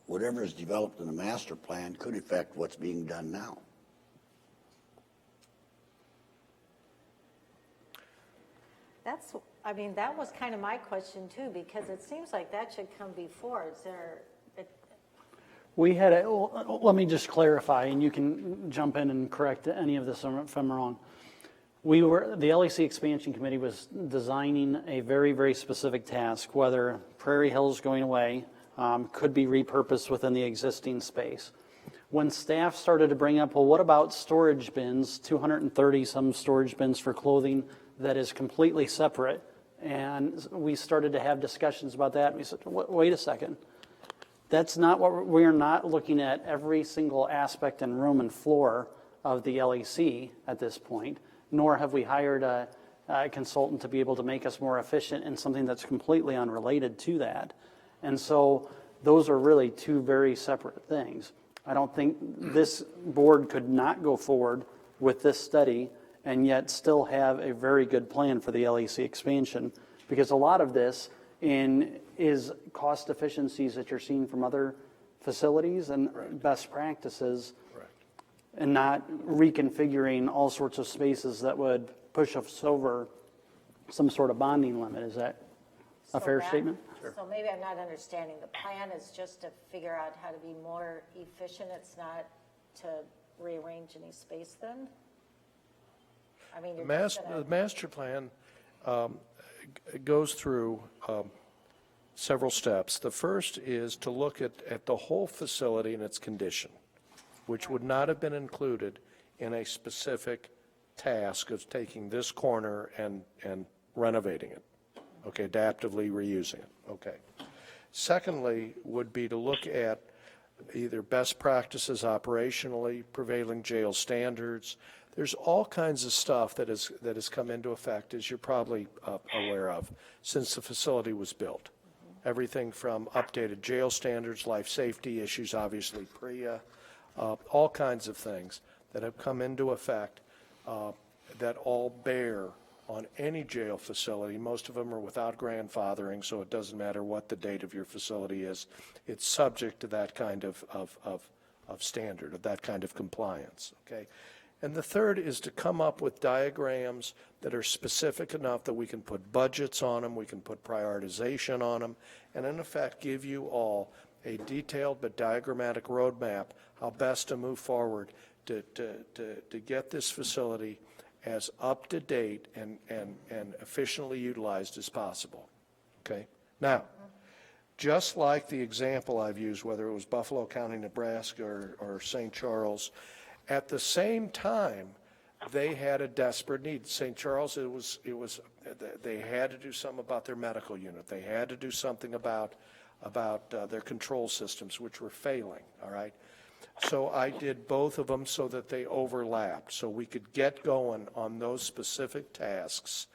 whatever is developed in the master plan could affect what's being done now. That was kind of my question too, because it seems like that should come before. We had let me just clarify, and you can jump in and correct any of this if I'm wrong. The LAC Expansion Committee was designing a very, very specific task, whether Prairie Hills going away could be repurposed within the existing space. When staff started to bring up, well, what about storage bins, 230 some storage bins for clothing that is completely separate? And we started to have discussions about that. And we said, wait a second. That's not what we're not looking at every single aspect and room and floor of the LAC at this point, nor have we hired a consultant to be able to make us more efficient in something that's completely unrelated to that. And so those are really two very separate things. I don't think this board could not go forward with this study and yet still have a very good plan for the LAC expansion, because a lot of this is cost efficiencies that you're seeing from other facilities and best practices, and not reconfiguring all sorts of spaces that would push us over some sort of bonding limit. Is that a fair statement? So maybe I'm not understanding. The plan is just to figure out how to be more efficient. It's not to rearrange any space then? I mean, The master plan goes through several steps. The first is to look at the whole facility and its condition, which would not have been included in a specific task of taking this corner and renovating it, okay, adaptively reusing it, okay. Secondly would be to look at either best practices operationally, prevailing jail standards. There's all kinds of stuff that has come into effect, as you're probably aware of, since the facility was built. Everything from updated jail standards, life safety issues, obviously PREA, all kinds of things that have come into effect that all bear on any jail facility. Most of them are without grandfathering, so it doesn't matter what the date of your facility is. It's subject to that kind of standard, of that kind of compliance, okay? And the third is to come up with diagrams that are specific enough that we can put budgets on them, we can put prioritization on them, and in effect give you all a detailed but diagrammatic roadmap how best to move forward to get this facility as up to date and efficiently utilized as possible. Okay? Now, just like the example I've used, whether it was Buffalo County, Nebraska, or St. Charles, at the same time they had a desperate need. St. Charles, they had to do something about their medical unit. They had to do something about their control systems, which were failing, all right? So I did both of them so that they overlapped, so we could get going on those specific tasks,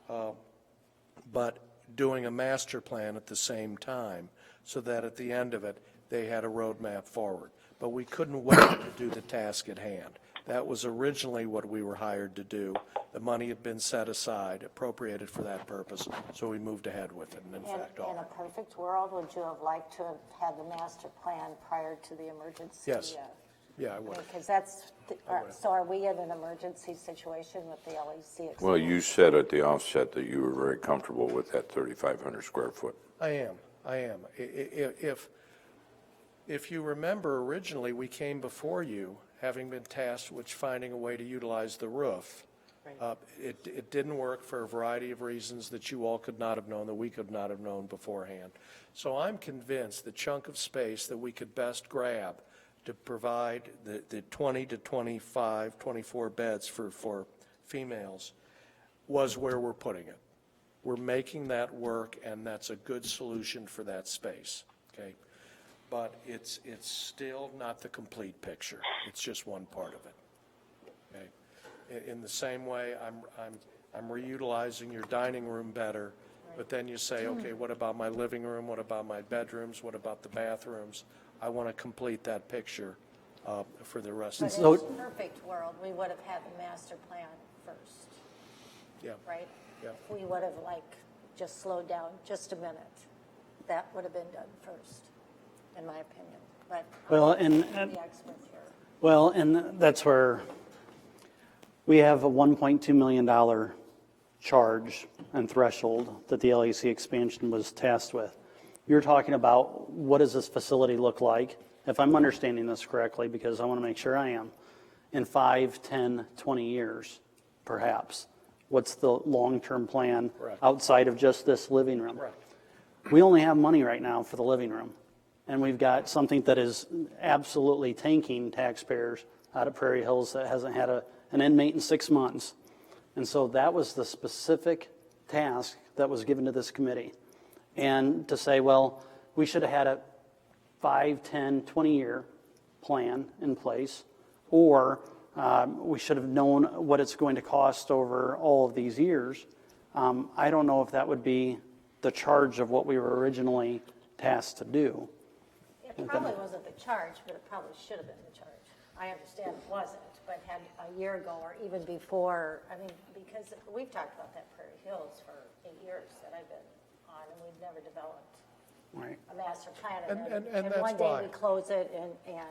but doing a master plan at the same time, so that at the end of it, they had a roadmap forward. But we couldn't wait to do the task at hand. That was originally what we were hired to do. The money had been set aside, appropriated for that purpose, so we moved ahead with it, and in fact In a perfect world, would you have liked to have had the master plan prior to the emergency? Yes. Yeah, I would. Because so are we in an emergency situation with the LEC? Well, you said at the offset that you were very comfortable with that 3,500 square foot. I am. If you remember, originally, we came before you, having been tasked with finding a way to utilize the roof. It didn't work for a variety of reasons that you all could not have known, that we could not have known beforehand. So I'm convinced the chunk of space that we could best grab to provide the 20 to 25, 24 beds for females was where we're putting it. We're making that work, and that's a good solution for that space, okay? But it's still not the complete picture. It's just one part of it, okay? In the same way, I'm reutilizing your dining room better, but then you say, okay, what about my living room? What about my bedrooms? What about the bathrooms? I want to complete that picture for the rest of the But in a perfect world, we would have had the master plan first. Yeah. Right? Yeah. If we would have just slowed down just a minute, that would have been done first, in my opinion. But the expert here. Well, and that's where we have a $1.2 million charge and threshold that the LEC expansion was tasked with. You're talking about what does this facility look like, if I'm understanding this correctly, because I want to make sure I am, in 5, 10, 20 years, perhaps. What's the long-term plan outside of just this living room? We only have money right now for the living room, and we've got something that is absolutely tanking taxpayers out of Prairie Hills that hasn't had an inmate in 6 months. And so that was the specific task that was given to this committee. And to say, well, we should have had a 5, 10, 20-year plan in place, or we should have known what it's going to cost over all of these years. I don't know if that would be the charge of what we were originally tasked to do. It probably wasn't the charge, but it probably should have been the charge. I understand it wasn't, but had a year ago or even before, I mean, because we've talked about that Prairie Hills for 8 years that I've been on, and we've never developed a master plan. And that's one day why. we close it and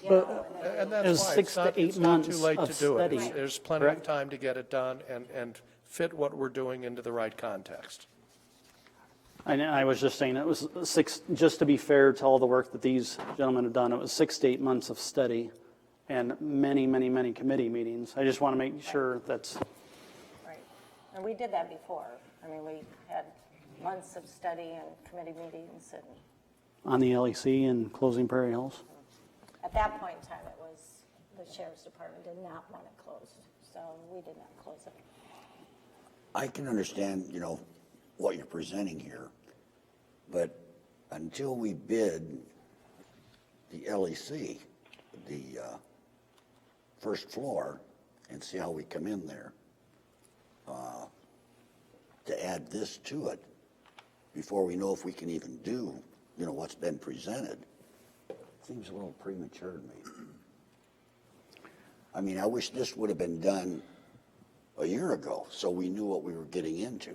you But- know, And that's Is why 6 to 8 it's not too months late of to do it. study. There's plenty of time to get it done and fit what we're doing into the right context. And I was just saying, it was 6, just to be fair to all the work that these gentlemen have done, it was 6 to 8 months of study and many, many, many committee meetings. I just want to make sure that's. right. And we did that before. I mean, we had months of study and committee meetings, and On the LEC and closing Prairie Hills. at that point in time, it was, the sheriff's department did not want it closed, so we did not close it. I can understand, what you're presenting here, but until we bid the LEC, the first floor, and see how we come in there, to add this to it, before we know if we can even do, what's been presented, seems a little premature to me. I mean, I wish this would have been done a year ago, so we knew what we were getting into.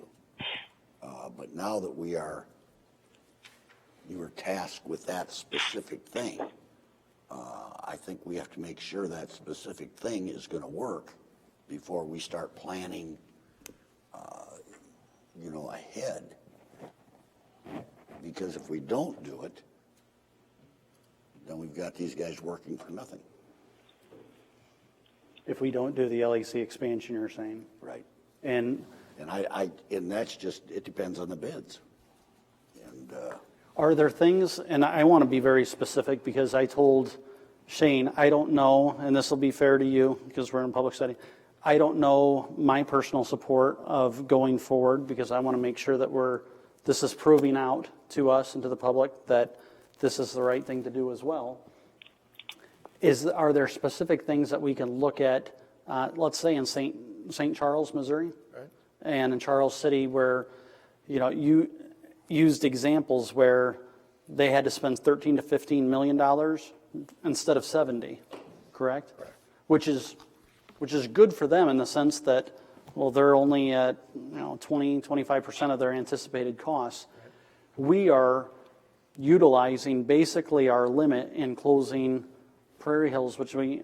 But now that you were tasked with that specific thing, I think we have to make sure that specific thing is going to work before we start planning, ahead. Because if we don't do it, then we've got these guys working for nothing. If we don't do the LEC expansion, you're saying? Right. And And that's just, it depends on the bids. And are there things, and I want to be very specific because I told Shane, I don't know, and this will be fair to you because we're in a public setting, I don't know my personal support of going forward because I want to make sure that this is proving out to us and to the public that this is the right thing to do as well. Are there specific things that we can look at, let's say in St. Charles, Missouri, Right. and in Charles City, where you used examples where they had to spend $13 to $15 million instead of 70, correct? Correct. Which is good for them in the sense that, well, they're only at 20-25% of their anticipated costs. We are utilizing basically our limit in closing Prairie Hills, which we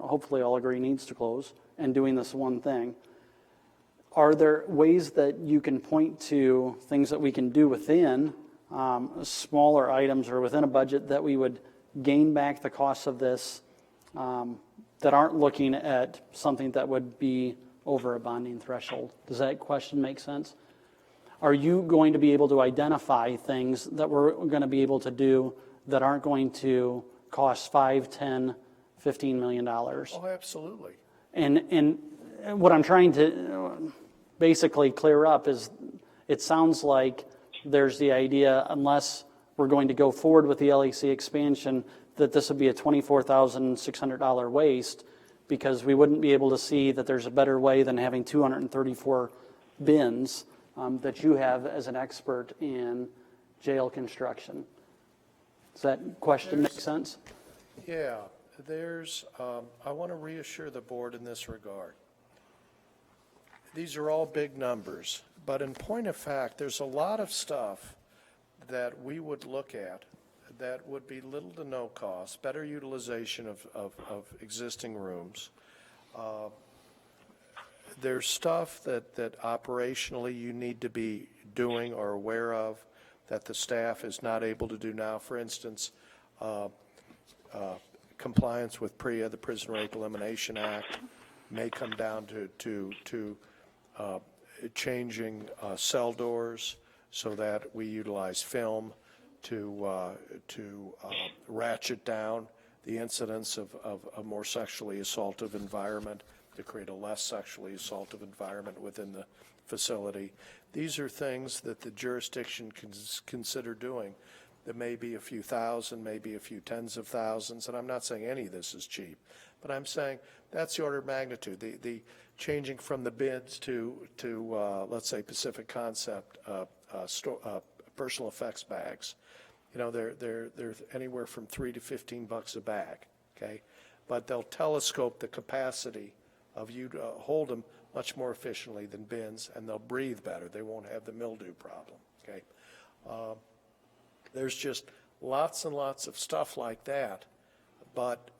hopefully all agree needs to close, and doing this one thing. Are there ways that you can point to things that we can do within smaller items or within a budget that we would gain back the costs of this that aren't looking at something that would be over a bonding threshold? Does that question make sense? Are you going to be able to identify things that we're going to be able to do that aren't going to cost $5, $10, $15 million? Oh, absolutely. And what I'm trying to basically clear up is it sounds like there's the idea, unless we're going to go forward with the LAC expansion, that this would be a $24,600 waste because we wouldn't be able to see that there's a better way than having 234 bins that you have as an expert in jail construction. Does that question make sense? Yeah, I want to reassure the board in this regard. These are all big numbers, but in point of fact, there's a lot of stuff that we would look at that would be little to no cost, better utilization of existing rooms. There's stuff that operationally you need to be doing or aware of that the staff is not able to do now. For instance, compliance with PREA, the Prison Rape Elimination Act, may come down to changing cell doors so that we utilize film to ratchet down the incidence of a more sexually assaultive environment, to create a less sexually assaultive environment within the facility. These are things that the jurisdiction can consider doing. There may be a few thousand, maybe a few tens of thousands, and I'm not saying any of this is cheap, but I'm saying that's the order of magnitude. The changing from the bids to let's say Pacific Concept personal effects bags. They're anywhere from $3 to $15 a bag, okay? But they'll telescope the capacity of you to hold them much more efficiently than bins, and they'll breathe better. They won't have the mildew problem, okay? There's just lots and lots of stuff like that. But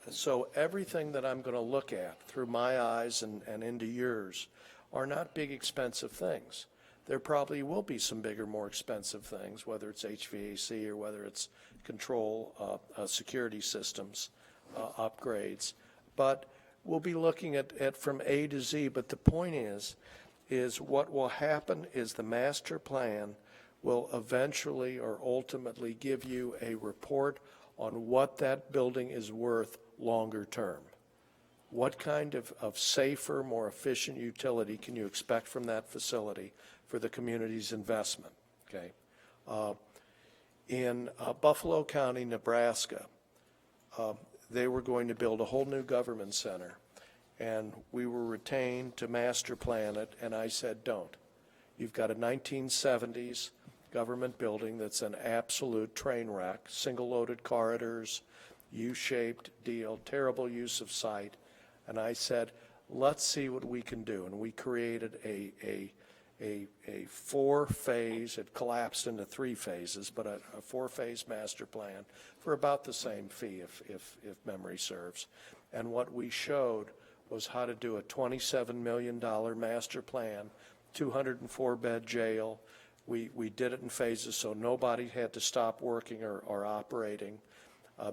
so everything that I'm going to look at through my eyes and into yours are not big, expensive things. There probably will be some bigger, more expensive things, whether it's HVAC or whether it's control security systems upgrades. But we'll be looking at from A to Z. But the point is what will happen is the master plan will eventually or ultimately give you a report on what that building is worth longer term. What kind of safer, more efficient utility can you expect from that facility for the community's investment? Okay. In Buffalo County, Nebraska, they were going to build a whole new government center, and we were retained to master plan it, and I said, don't. You've got a 1970s government building that's an absolute train wreck, single-loaded corridors, U-shaped deal, terrible use of site. And I said, let's see what we can do. And we created a four-phase, it collapsed into three phases, but a four-phase master plan for about the same fee, if memory serves. And what we showed was how to do a $27 million master plan, 204-bed jail. We did it in phases, so nobody had to stop working or operating.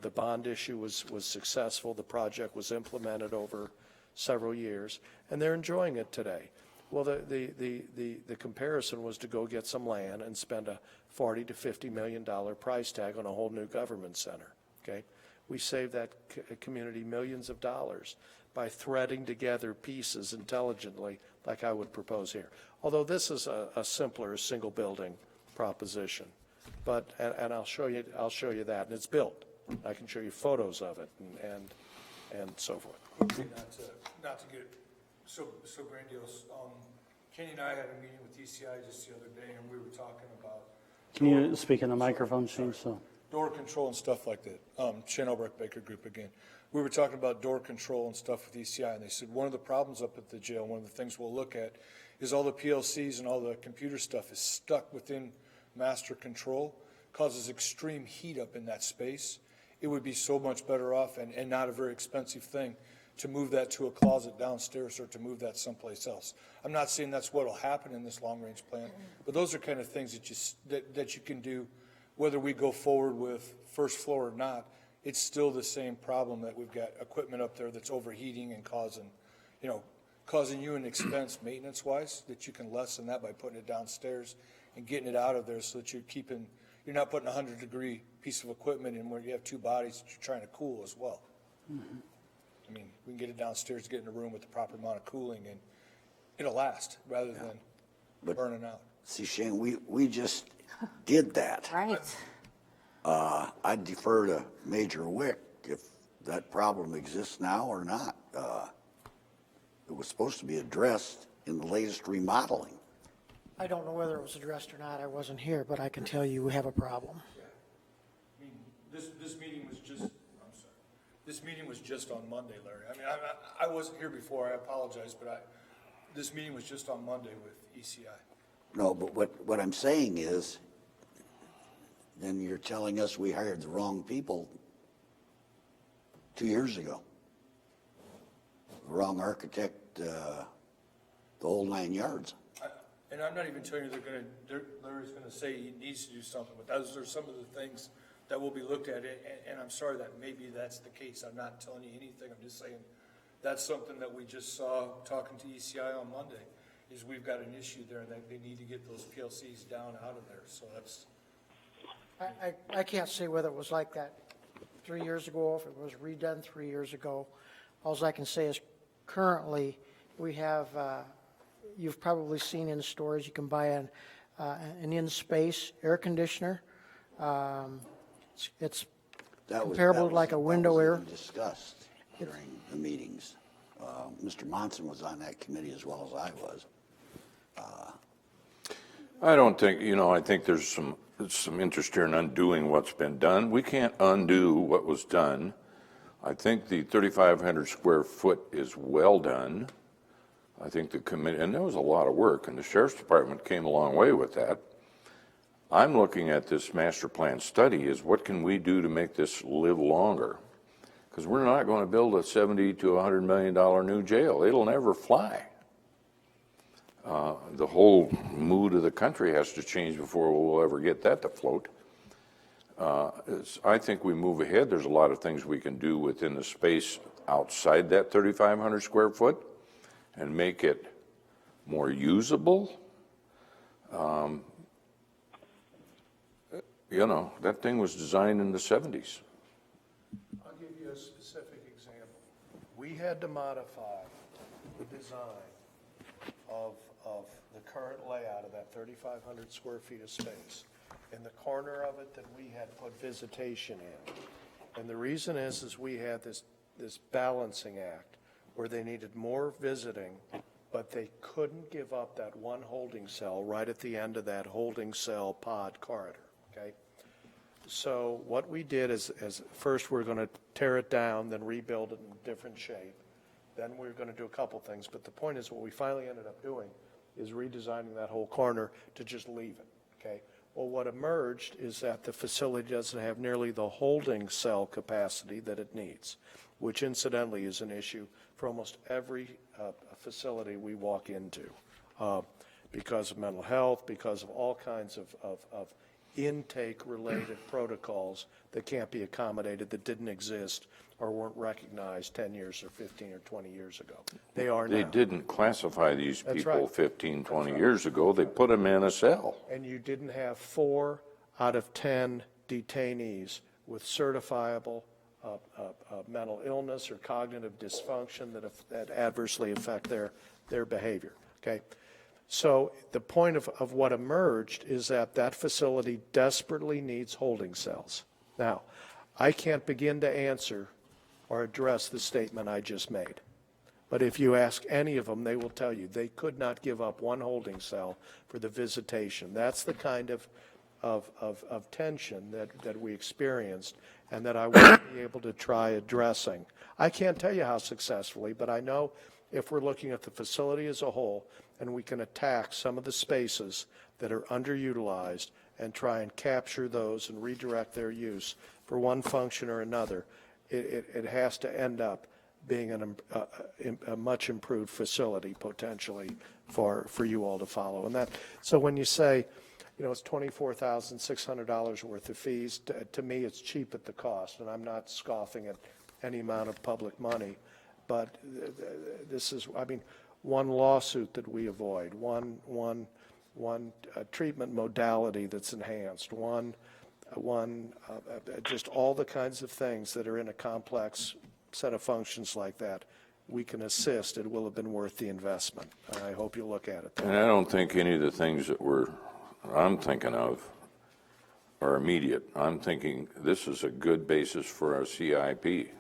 The bond issue was successful. The project was implemented over several years, and they're enjoying it today. Well, the comparison was to go get some land and spend a $40 to $50 million price tag on a whole new government center. Okay, We save that community millions of dollars by threading together pieces intelligently like I would propose here. Although this is a simpler single building proposition. But, and I'll show you that, and it's built. I can show you photos of it and so forth. Not to get so grandiose, Kenny and I had a meeting with ECI just the other day, and we were talking about. Can you speak in the microphone, Shane? So. Door control and stuff like that. Shane Albrecht Baker Group again. We were talking about door control and stuff with ECI, and they said one of the problems up at the jail, one of the things we'll look at, is all the PLCs and all the computer stuff is stuck within master control, causes extreme heat up in that space. It would be so much better off and not a very expensive thing to move that to a closet downstairs or to move that someplace else. I'm not saying that's what will happen in this long-range plan, but those are kind of things that you can do, whether we go forward with first floor or not. It's still the same problem that we've got equipment up there that's overheating and causing you an expense maintenance-wise, that you can lessen that by putting it downstairs and getting it out of there so that you're not putting a 100-degree piece of equipment in where you have two bodies that you're trying to cool as well. Mm-hmm. I mean, we can get it downstairs, get in a room with the proper amount of cooling, and it'll last rather than burning out. See, Shane, we just did that. Right. I'd defer to Major Wick if that problem exists now or not. It was supposed to be addressed in the latest remodeling. I don't know whether it was addressed or not. I wasn't here, but I can tell you we have a problem. I mean, this meeting was just, this meeting was just on Monday, Larry. I mean, I wasn't here before, I apologize, but this meeting was just on Monday with ECI. No, but what I'm saying is, then you're telling us we hired the wrong people 2 years ago. The wrong architect, the whole 9 yards. And I'm not even telling you Larry's gonna say he needs to do something, but those are some of the things that will be looked at, and I'm sorry that maybe that's the case. I'm not telling you anything, I'm just saying that's something that we just saw talking to ECI on Monday, is we've got an issue there, and that they need to get those PLCs down out of there, so that's. I can't say whether it was like that 3 years ago, if it was redone 3 years ago. All I can say is currently we have, you've probably seen in stores, you can buy an in-space air conditioner. It's comparable to like a window air. Discussed during the meetings. Mr. Monson was on that committee as well as I was. I don't think, I think there's some interest here in undoing what's been done. We can't undo what was done. I think the 3,500 square foot is well done. I think the committee, and there was a lot of work, and the Sheriff's Department came a long way with that. I'm looking at this master plan study is what can we do to make this live longer? Because we're not going to build a $70 to $100 million new jail. It'll never fly. The whole mood of the country has to change before we'll ever get that to float. I think we move ahead. There's a lot of things we can do within the space outside that 3,500 square foot and make it more usable. That thing was designed in the 70s. I'll give you a specific example. We had to modify the design of the current layout of that 3,500 square feet of space. In the corner of it that we had put visitation in. And the reason is we had this balancing act where they needed more visiting, but they couldn't give up that one holding cell right at the end of that holding cell pod corridor, okay? So what we did is first we're going to tear it down, then rebuild it in a different shape. Then we're going to do a couple things, but the point is what we finally ended up doing is redesigning that whole corner to just leave it, okay? Well, what emerged is that the facility doesn't have nearly the holding cell capacity that it needs, which incidentally is an issue for almost every facility we walk into because of mental health, because of all kinds of intake-related protocols that can't be accommodated, that didn't exist or weren't recognized 10 years or 15 or 20 years ago. They are now. They didn't classify these That's people right. 15, 20 years ago. They put them in a cell. And you didn't have 4 out of 10 detainees with certifiable mental illness or cognitive dysfunction that adversely affect their behavior, okay? So the point of what emerged is that facility desperately needs holding cells. Now, I can't begin to answer or address the statement I just made. But if you ask any of them, they will tell you they could not give up one holding cell for the visitation. That's the kind of tension that we experienced and that I will be able to try addressing. I can't tell you how successfully, but I know if we're looking at the facility as a whole and we can attack some of the spaces that are underutilized and try and capture those and redirect their use for one function or another, it has to end up being a much improved facility potentially for you all to follow. And so when you say, it's $24,600 worth of fees, to me it's cheap at the cost, and I'm not scoffing at any amount of public money, but this is, one lawsuit that we avoid, one treatment modality that's enhanced, just all the kinds of things that are in a complex set of functions like that, we can assist. It will have been worth the investment. I hope you'll look at it. And I don't think any of the things that I'm thinking of are immediate. I'm thinking this is a good basis for our CIP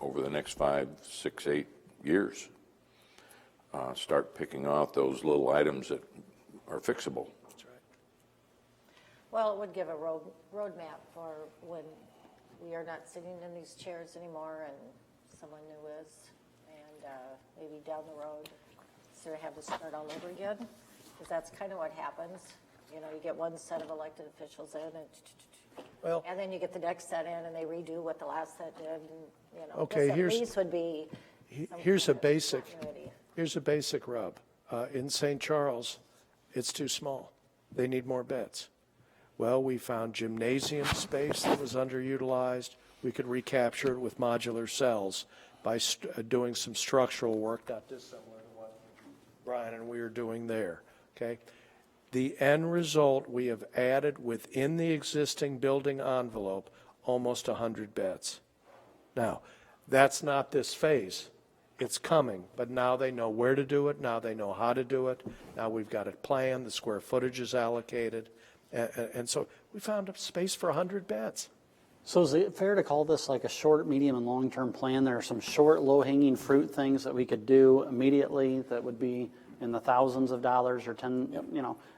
over the next 5, 6, 8 years. Start picking off those little items that are fixable. That's right. Well, it would give a roadmap for when we are not sitting in these chairs anymore and someone new is, and maybe down the road, sort of have to start all over again, because that's kind of what happens. You get one set of elected officials in, and then you get the next set in, and they redo what the last set did. And, okay, this at least would be. Here's a basic rub. In St. Charles, it's too small. They need more beds. Well, we found gymnasium space that was underutilized. We could recapture it with modular cells by doing some structural work, not dissimilar to what Brian and we are doing there, okay? The end result, we have added within the existing building envelope almost 100 beds. Now, that's not this phase. It's coming, but now they know where to do it. Now they know how to do it. Now we've got it planned. The square footage is allocated. And so we found a space for 100 beds. So is it fair to call this like a short, medium, and long-term plan? There are some short, low-hanging fruit things that we could do immediately that would be in the thousands of dollars or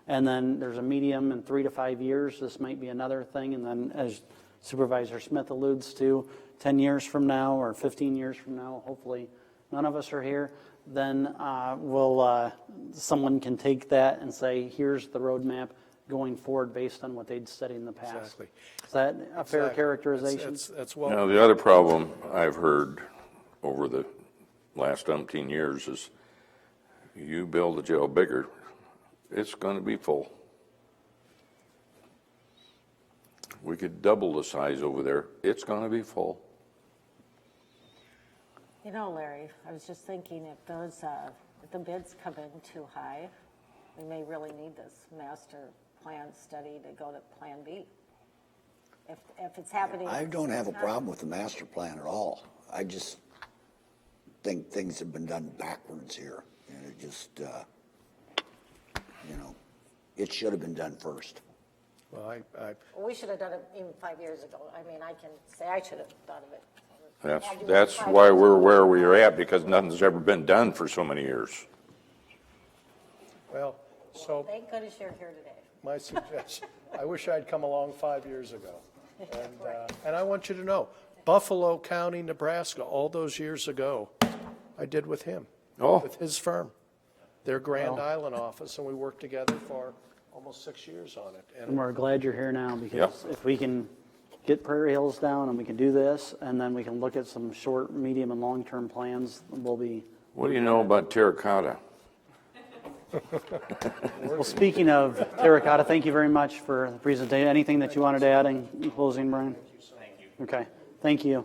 and then there's a medium in 3 to 5 years. This might be another thing. And then as Supervisor Smith alludes to, 10 years from now or 15 years from now, hopefully none of us are here, then someone can take that and say, here's the roadmap going forward based on what they'd studied in the past. Exactly. Is that a fair characterization? That's well. Now, the other problem I've heard over the last umpteen years is you build the jail bigger, it's going to be full. We could double the size over there, it's going to be full. Larry, I was just thinking if the bids come in too high, we may really need this master plan study to go to Plan B. If it's happening. I don't have a problem with the master plan at all. I just think things have been done backwards here. And it just, it should have been done first. Well, we should have done it even 5 years ago. I can say I should have thought of it. That's why we're where we are at, because nothing's ever been done for so many years. Well, so thank goodness you're here today. my suggestion, I wish I'd come along 5 years ago. And I want you to know, Buffalo County, Nebraska, all those years ago, I did with him, with his firm, their Grand Island office, and we worked together for almost 6 years on it. And we're glad you're here now, because if we can get Prairie Hills down and we can do this, and then we can look at some short, medium, and long-term plans, we'll be. What do you know about terracotta? Well, speaking of terracotta, thank you very much for the presentation. Anything that you wanted to add in closing, Brian? Thank you. Okay, thank you.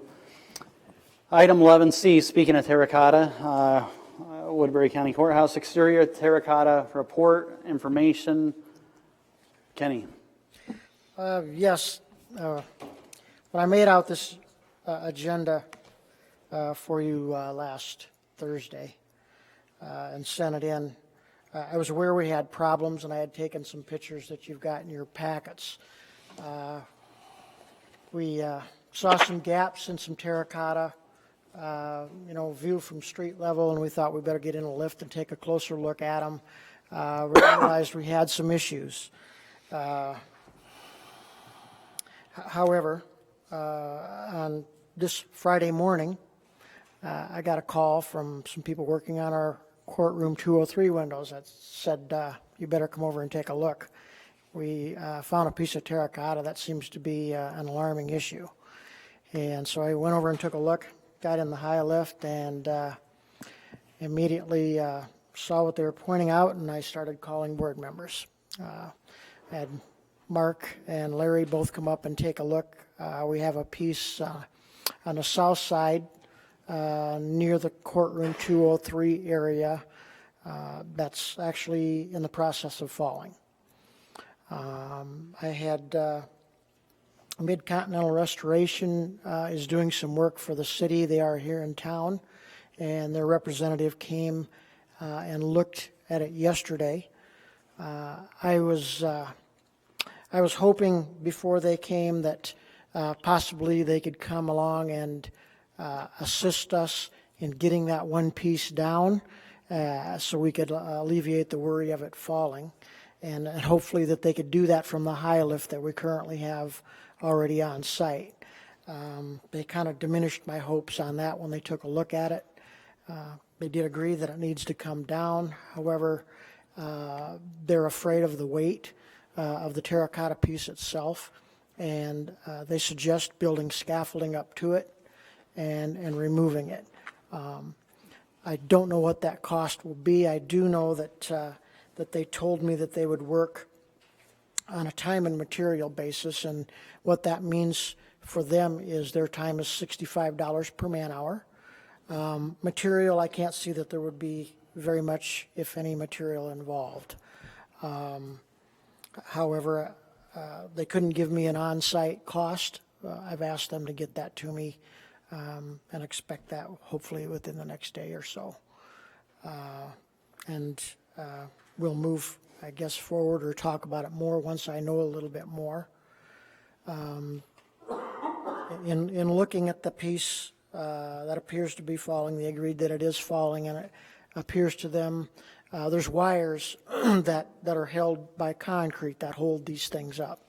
Item 11C, speaking of terracotta, Woodbury County Courthouse exterior terracotta report information. Kenny. Yes. When I made out this agenda for you last Thursday and sent it in. I was aware we had problems, and I had taken some pictures that you've got in your packets. We saw some gaps in some terracotta, view from street level, and we thought we better get in a lift and take a closer look at them. We realized we had some issues. However, on this Friday morning, I got a call from some people working on our courtroom 203 windows that said, you better come over and take a look. We found a piece of terracotta that seems to be an alarming issue. And so I went over and took a look, got in the high lift, and immediately saw what they were pointing out, and I started calling board members. I had Mark and Larry both come up and take a look. We have a piece on the south side near the courtroom 203 area that's actually in the process of falling. I had Mid-Continental Restoration is doing some work for the city. They are here in town, and their representative came and looked at it yesterday. I was hoping before they came that possibly they could come along and assist us in getting that one piece down so we could alleviate the worry of it falling, and hopefully that they could do that from the high lift that we currently have already on site. They kind of diminished my hopes on that when they took a look at it. They did agree that it needs to come down. However, they're afraid of the weight of the terracotta piece itself, and they suggest building scaffolding up to it and removing it. I don't know what that cost will be. I do know that that they told me that they would work on a time and material basis, and what that means for them is their time is $65 per man hour. Material, I can't see that there would be very much, if any, material involved. However, they couldn't give me an on-site cost. I've asked them to get that to me and expect that hopefully within the next day or so. We'll move, I guess, forward or talk about it more once I know a little bit more. In looking at the piece that appears to be falling, they agreed that it is falling, and it appears to them there's wires that are held by concrete that hold these things up.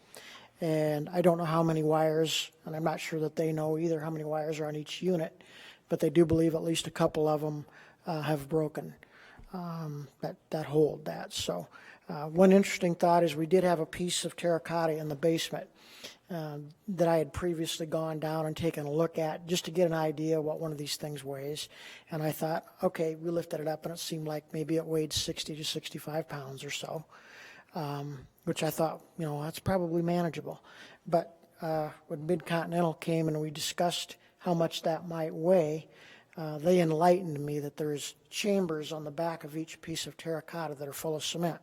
And I don't know how many wires, and I'm not sure that they know either how many wires are on each unit, but they do believe at least a couple of them have broken that hold that. So one interesting thought is we did have a piece of terracotta in the basement that I had previously gone down and taken a look at just to get an idea what one of these things weighs. And I thought, okay, we lifted it up and it seemed like maybe it weighed 60 to 65 pounds or so, which I thought, that's probably manageable. But when Mid-Continental came and we discussed how much that might weigh, they enlightened me that there's chambers on the back of each piece of terracotta that are full of cement.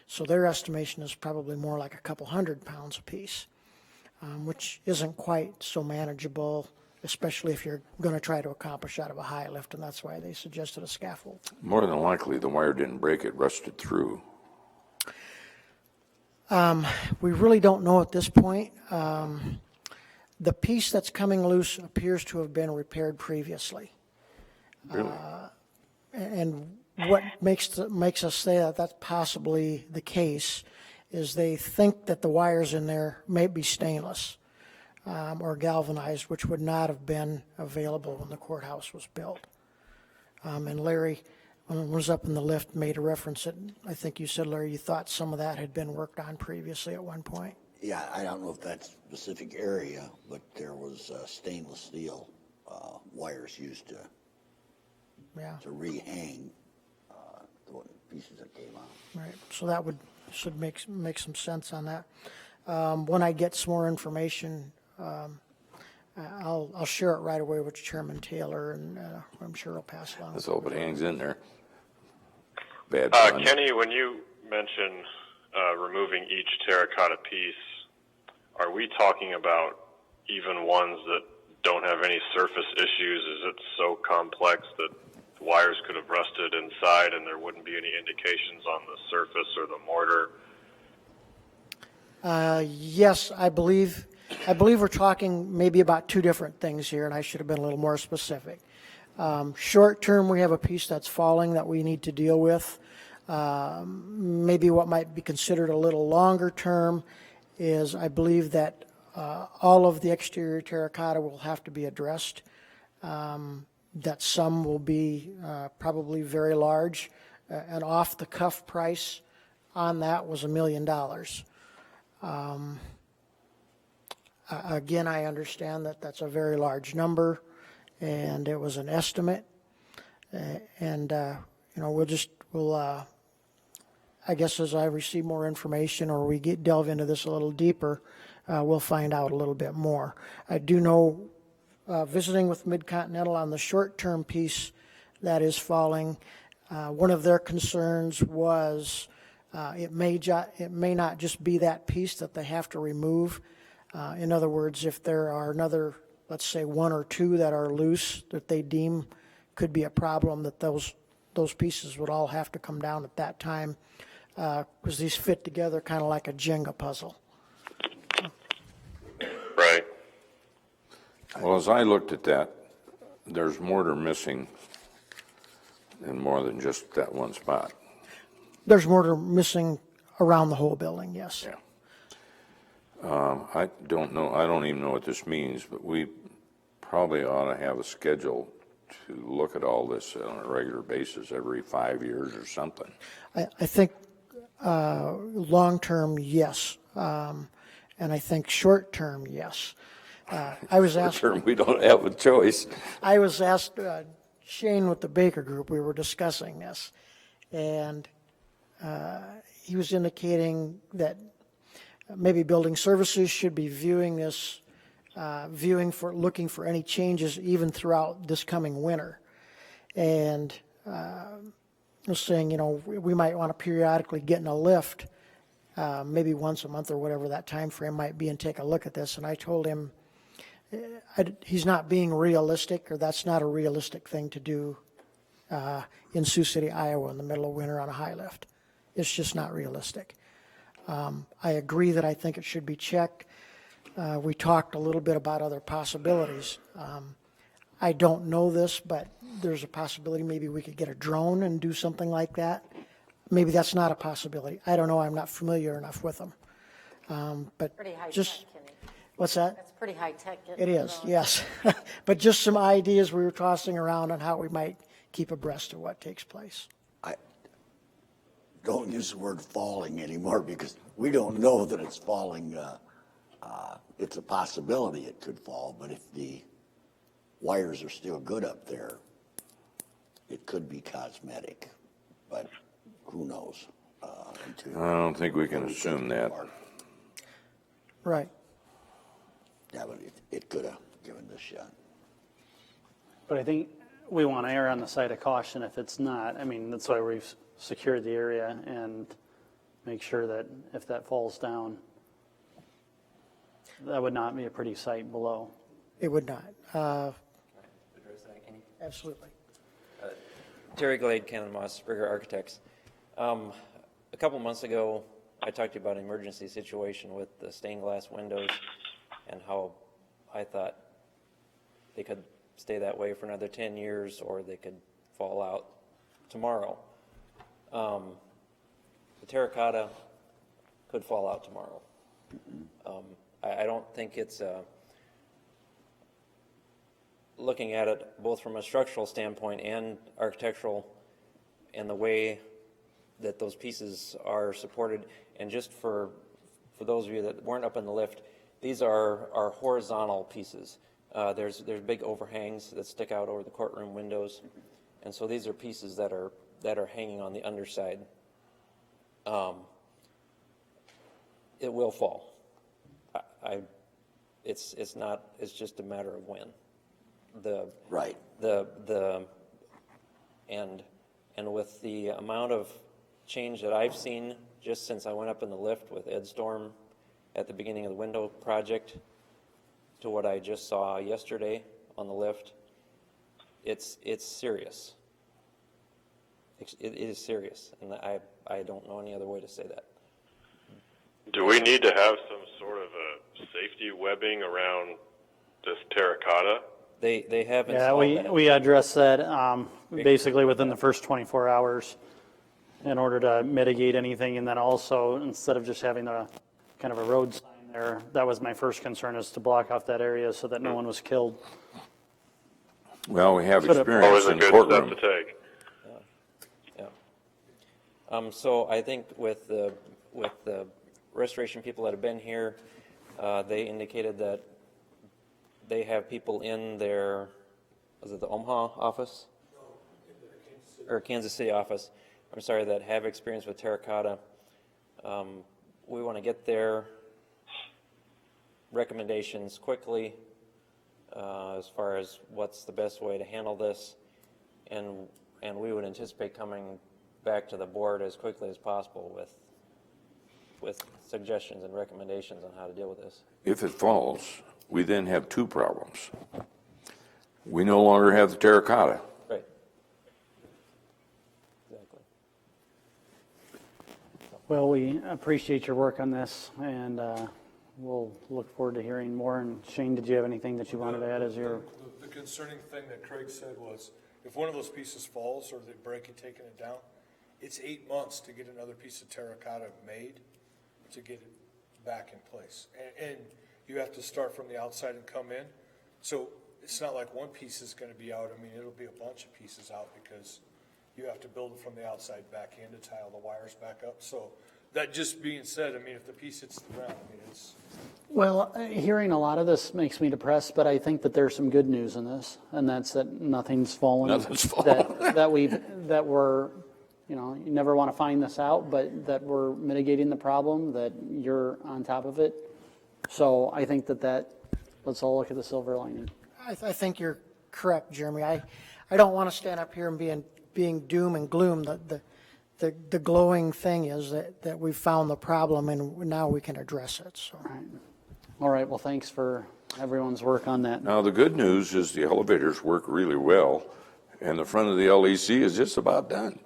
So their estimation is probably more like a couple 100 pounds a piece, which isn't quite so manageable, especially if you're going to try to accomplish out of a high lift, and that's why they suggested a scaffold. More than likely, the wire didn't break, it rusted through. We really don't know at this point. The piece that's coming loose appears to have been repaired previously. Really? And what makes us say that that's possibly the case is they think that the wires in there may be stainless or galvanized, which would not have been available when the courthouse was built. And Larry, when it was up in the lift, made a reference that I think you said, Larry, you thought some of that had been worked on previously at one point. Yeah, I don't know if that specific area, but there was stainless steel wires used to rehang the pieces that came out. Right, so that should make some sense on that. When I get some more information, I'll share it right away with Chairman Taylor, and I'm sure he'll pass it on. Let's hope it hangs in there. Bad pun. Kenny, when you mention removing each terracotta piece, are we talking about even ones that don't have any surface issues? Is it so complex that the wires could have rusted inside and there wouldn't be any indications on the surface or the mortar? Yes, I believe we're talking maybe about two different things here, and I should have been a little more specific. Short term, we have a piece that's falling that we need to deal with. Maybe what might be considered a little longer term is I believe that all of the exterior terracotta will have to be addressed, that some will be probably very large. An off-the-cuff price on that was $1 million. Again, I understand that that's a very large number, and it was an estimate. We'll I guess as I receive more information or we delve into this a little deeper, we'll find out a little bit more. I do know, visiting with Mid-Continental on the short-term piece that is falling, one of their concerns was it may not just be that piece that they have to remove. In other words, if there are another, let's say, one or two that are loose that they deem could be a problem, that those pieces would all have to come down at that time, because these fit together kind of like a Jenga puzzle. Right. Well, as I looked at that, there's mortar missing in more than just that one spot. There's mortar missing around the whole building, yes. Yeah. I don't know, I don't even know what this means, but we probably ought to have a schedule to look at all this on a regular basis every 5 years or something. I think long-term, yes. And I think short-term, yes. I was asked. Short-term, we don't have a choice. I was asked, Shane with the Baker Group, we were discussing this, and he was indicating that maybe building services should be viewing this, looking for any changes even throughout this coming winter. And was saying, we might want to periodically get in a lift, maybe once a month or whatever that time frame might be, and take a look at this. And I told him he's not being realistic, or that's not a realistic thing to do in Sioux City, Iowa in the middle of winter on a high lift. It's just not realistic. I agree that I think it should be checked. We talked a little bit about other possibilities. I don't know this, but there's a possibility maybe we could get a drone and do something like that. Maybe that's not a possibility. I don't know. I'm not familiar enough with them. But Pretty high just, tech, Kenny. What's that? That's pretty high tech. It is, yes. But just some ideas we were tossing around on how we might keep abreast of what takes place. I don't use the word falling anymore because we don't know that it's falling. It's a possibility it could fall, but if the wires are still good up there, it could be cosmetic, but who knows? I don't think we can assume that. Right. Yeah, but it could have given this shot. But I think we want to err on the side of caution if it's not. I mean, that's why we've secured the area and make sure that if that falls down, that would not be a pretty sight below. It would not. Address that, Kenny? Absolutely. Terry Glade, Cannon Moss, Springer Architects. A couple months ago, I talked to you about an emergency situation with the stained glass windows and how I thought they could stay that way for another 10 years or they could fall out tomorrow. The terracotta could fall out tomorrow. I don't think it's looking at it both from a structural standpoint and architectural and the way that those pieces are supported. And just for those of you that weren't up in the lift, these are horizontal pieces. There's big overhangs that stick out over the courtroom windows, and so these are pieces that are hanging on the underside. It will fall. It's just a matter of when. Right. And with the amount of change that I've seen just since I went up in the lift with Ed Storm at the beginning of the window project, to what I just saw yesterday on the lift, it's serious. It is serious, and I don't know any other way to say that. Do we need to have some sort of a safety webbing around this terracotta? They have Yeah, installed that. we addressed that basically within the first 24 hours in order to mitigate anything. And then also, instead of just having a kind of a road sign there, that was my first concern, is to block off that area so that no one was killed. Well, we have Always experience a in the good step courtroom. to take. Yeah. So I think with the restoration people that have been here, they indicated that they have people in their, was it the Omaha office? Or Kansas City office, I'm sorry, that have experience with terracotta. We want to get their recommendations quickly as far as what's the best way to handle this, and we would anticipate coming back to the board as quickly as possible with suggestions and recommendations on how to deal with this. If it falls, we then have two problems. We no longer have the terracotta. Right. Exactly. Well, we appreciate your work on this, and we'll look forward to hearing more. And Shane, did you have anything that you wanted to add as your? The concerning thing that Craig said was, if one of those pieces falls or they break it, taking it down, it's 8 months to get another piece of terracotta made to get it back in place. And you have to start from the outside and come in. So it's not like one piece is going to be out. I mean, it'll be a bunch of pieces out because you have to build it from the outside back in to tie all the wires back up. So that just being said, I mean, if the piece hits the ground, I mean, it's... Well, hearing a lot of this makes me depressed, but I think that there's some good news in this, and that's that nothing's fallen. Nothing's fallen. That we're, you know, you never want to find this out, but that we're mitigating the problem, that you're on top of it. So I think that let's all look at the silver lining. I think you're correct, Jeremy. I don't want to stand up here and being doom and gloom. The glowing thing is that we've found the problem and now we can address it. So. All right. Well, thanks for everyone's work on that. Now, the good news is the elevators work really well, and the front of the LEC is just about done.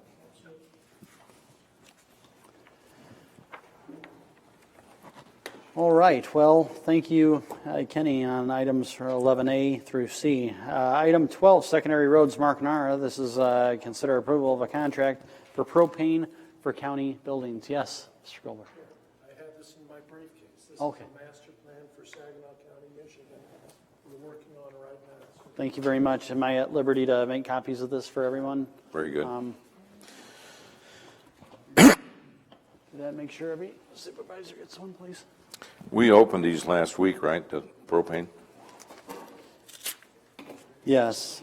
All right. Well, thank you, Kenny, on items for 11A through C. Item 12, secondary roads, Mark Nara. This is consider approval of a contract for propane for county buildings. Yes, Mr. Goldberg. I have this in my briefcase. This Okay. is the master plan for Saginaw County, Michigan. We're working on it right now. So Thank you very much. Am I at liberty to make copies of this for everyone? Very good. Did that make sure every supervisor gets one, please? We opened these last week, right, the propane? Yes.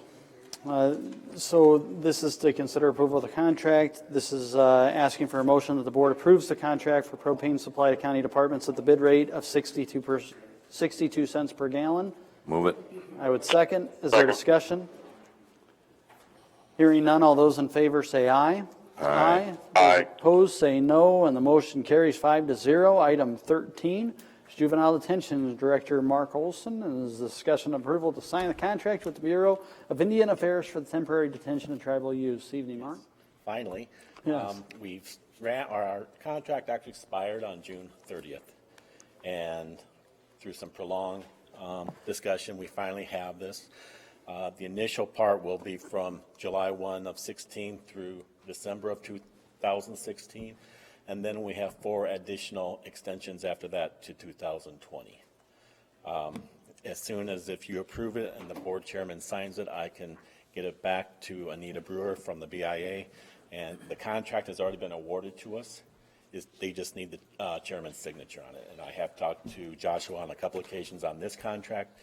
So this is to consider approval of the contract. This is asking for a motion that the board approves the contract for propane supply to county departments at the bid rate of 62 cents per gallon. Move it. I would second. Is there discussion? Hearing none, all those in favor say aye. Aye. Those opposed say no, and the motion carries 5-0. Item 13 is Juvenile Detention Director Mark Olson, and is the discussion of approval to sign the contract with the Bureau of Indian Affairs for the temporary detention of tribal youth. Evening, Mark. Finally, Yes. our contract actually expired on June 30th, and through some prolonged discussion, we finally have this. The initial part will be from July 1 of 16 through December of 2016, and then we have 4 additional extensions after that to 2020. As soon as if you approve it and the board chairman signs it, I can get it back to Anita Brewer from the BIA, and the contract has already been awarded to us. They just need the chairman's signature on it, and I have talked to Joshua on a couple occasions on this contract.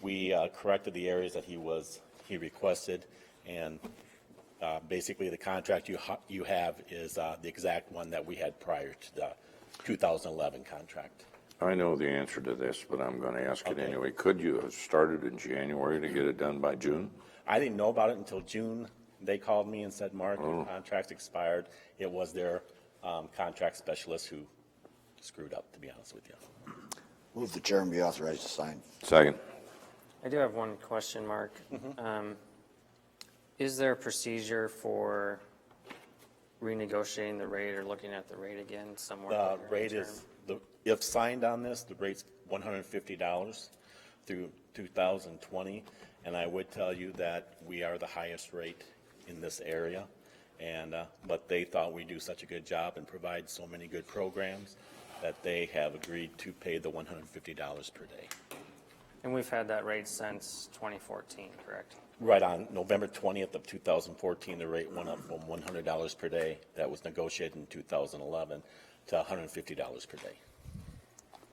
We corrected the areas that he requested, and basically the contract you have is the exact one that we had prior to the 2011 contract. I know the answer to this, but I'm going to ask it anyway. Could you have started in January to get it done by June? I didn't know about it until June. They called me and said, Mark, your contract's expired. It was their contract specialist who screwed up, to be honest with you. Move the chairman be authorized to sign. Second. I do have one question, Mark. Is there a procedure for renegotiating the rate or looking at the rate again somewhere? The rate is, if signed on this, the rate's $150 through 2020. And I would tell you that we are the highest rate in this area. And, but they thought we do such a good job and provide so many good programs that they have agreed to pay the $150 per day. And we've had that rate since 2014, correct? Right on November 20th of 2014, the rate went up from $100 per day that was negotiated in 2011 to $150 per day.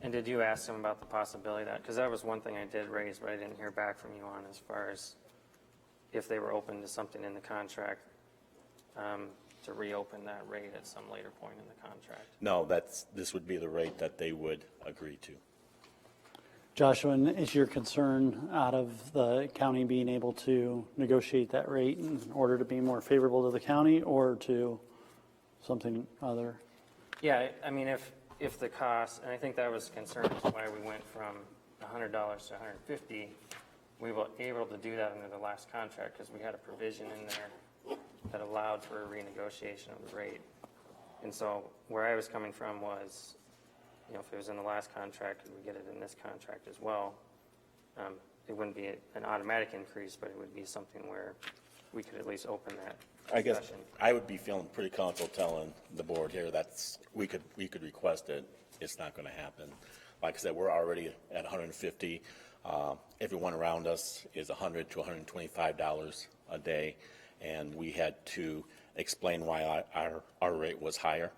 And did you ask them about the possibility of that? Because that was one thing I did raise, but I didn't hear back from you on as far as if they were open to something in the contract to reopen that rate at some later point in the contract. No, this would be the rate that they would agree to. Joshua, and is your concern out of the county being able to negotiate that rate in order to be more favorable to the county or to something other? Yeah, I mean, if the cost, and I think that was concern is why we went from $100 to $150, we were able to do that under the last contract because we had a provision in there that allowed for a renegotiation of the rate. And so where I was coming from was, you know, if it was in the last contract, we would get it in this contract as well. It wouldn't be an automatic increase, but it would be something where we could at least open that I guess discussion. I would be feeling pretty comfortable telling the board here that's we could request it. It's not going to happen. Like I said, we're already at 150. Everyone around us is $100 to $125 a day, and we had to explain why our rate was higher,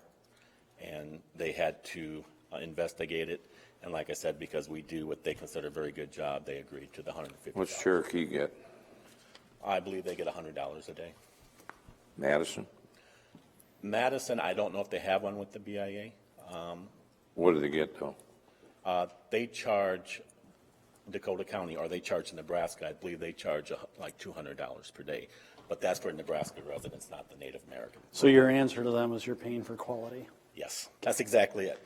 and they had to investigate it. And like I said, because we do what they consider a very good job, they agreed to the $150. What's Cherokee get? I believe they get $100 a day. Madison? Madison, I don't know if they have one with the BIA. What do they get, though? They charge Dakota County, or they charge Nebraska. I believe they charge like $200 per day. But that's for Nebraska residents, not the Native Americans. So your answer to them is you're paying for quality? Yes, that's exactly it.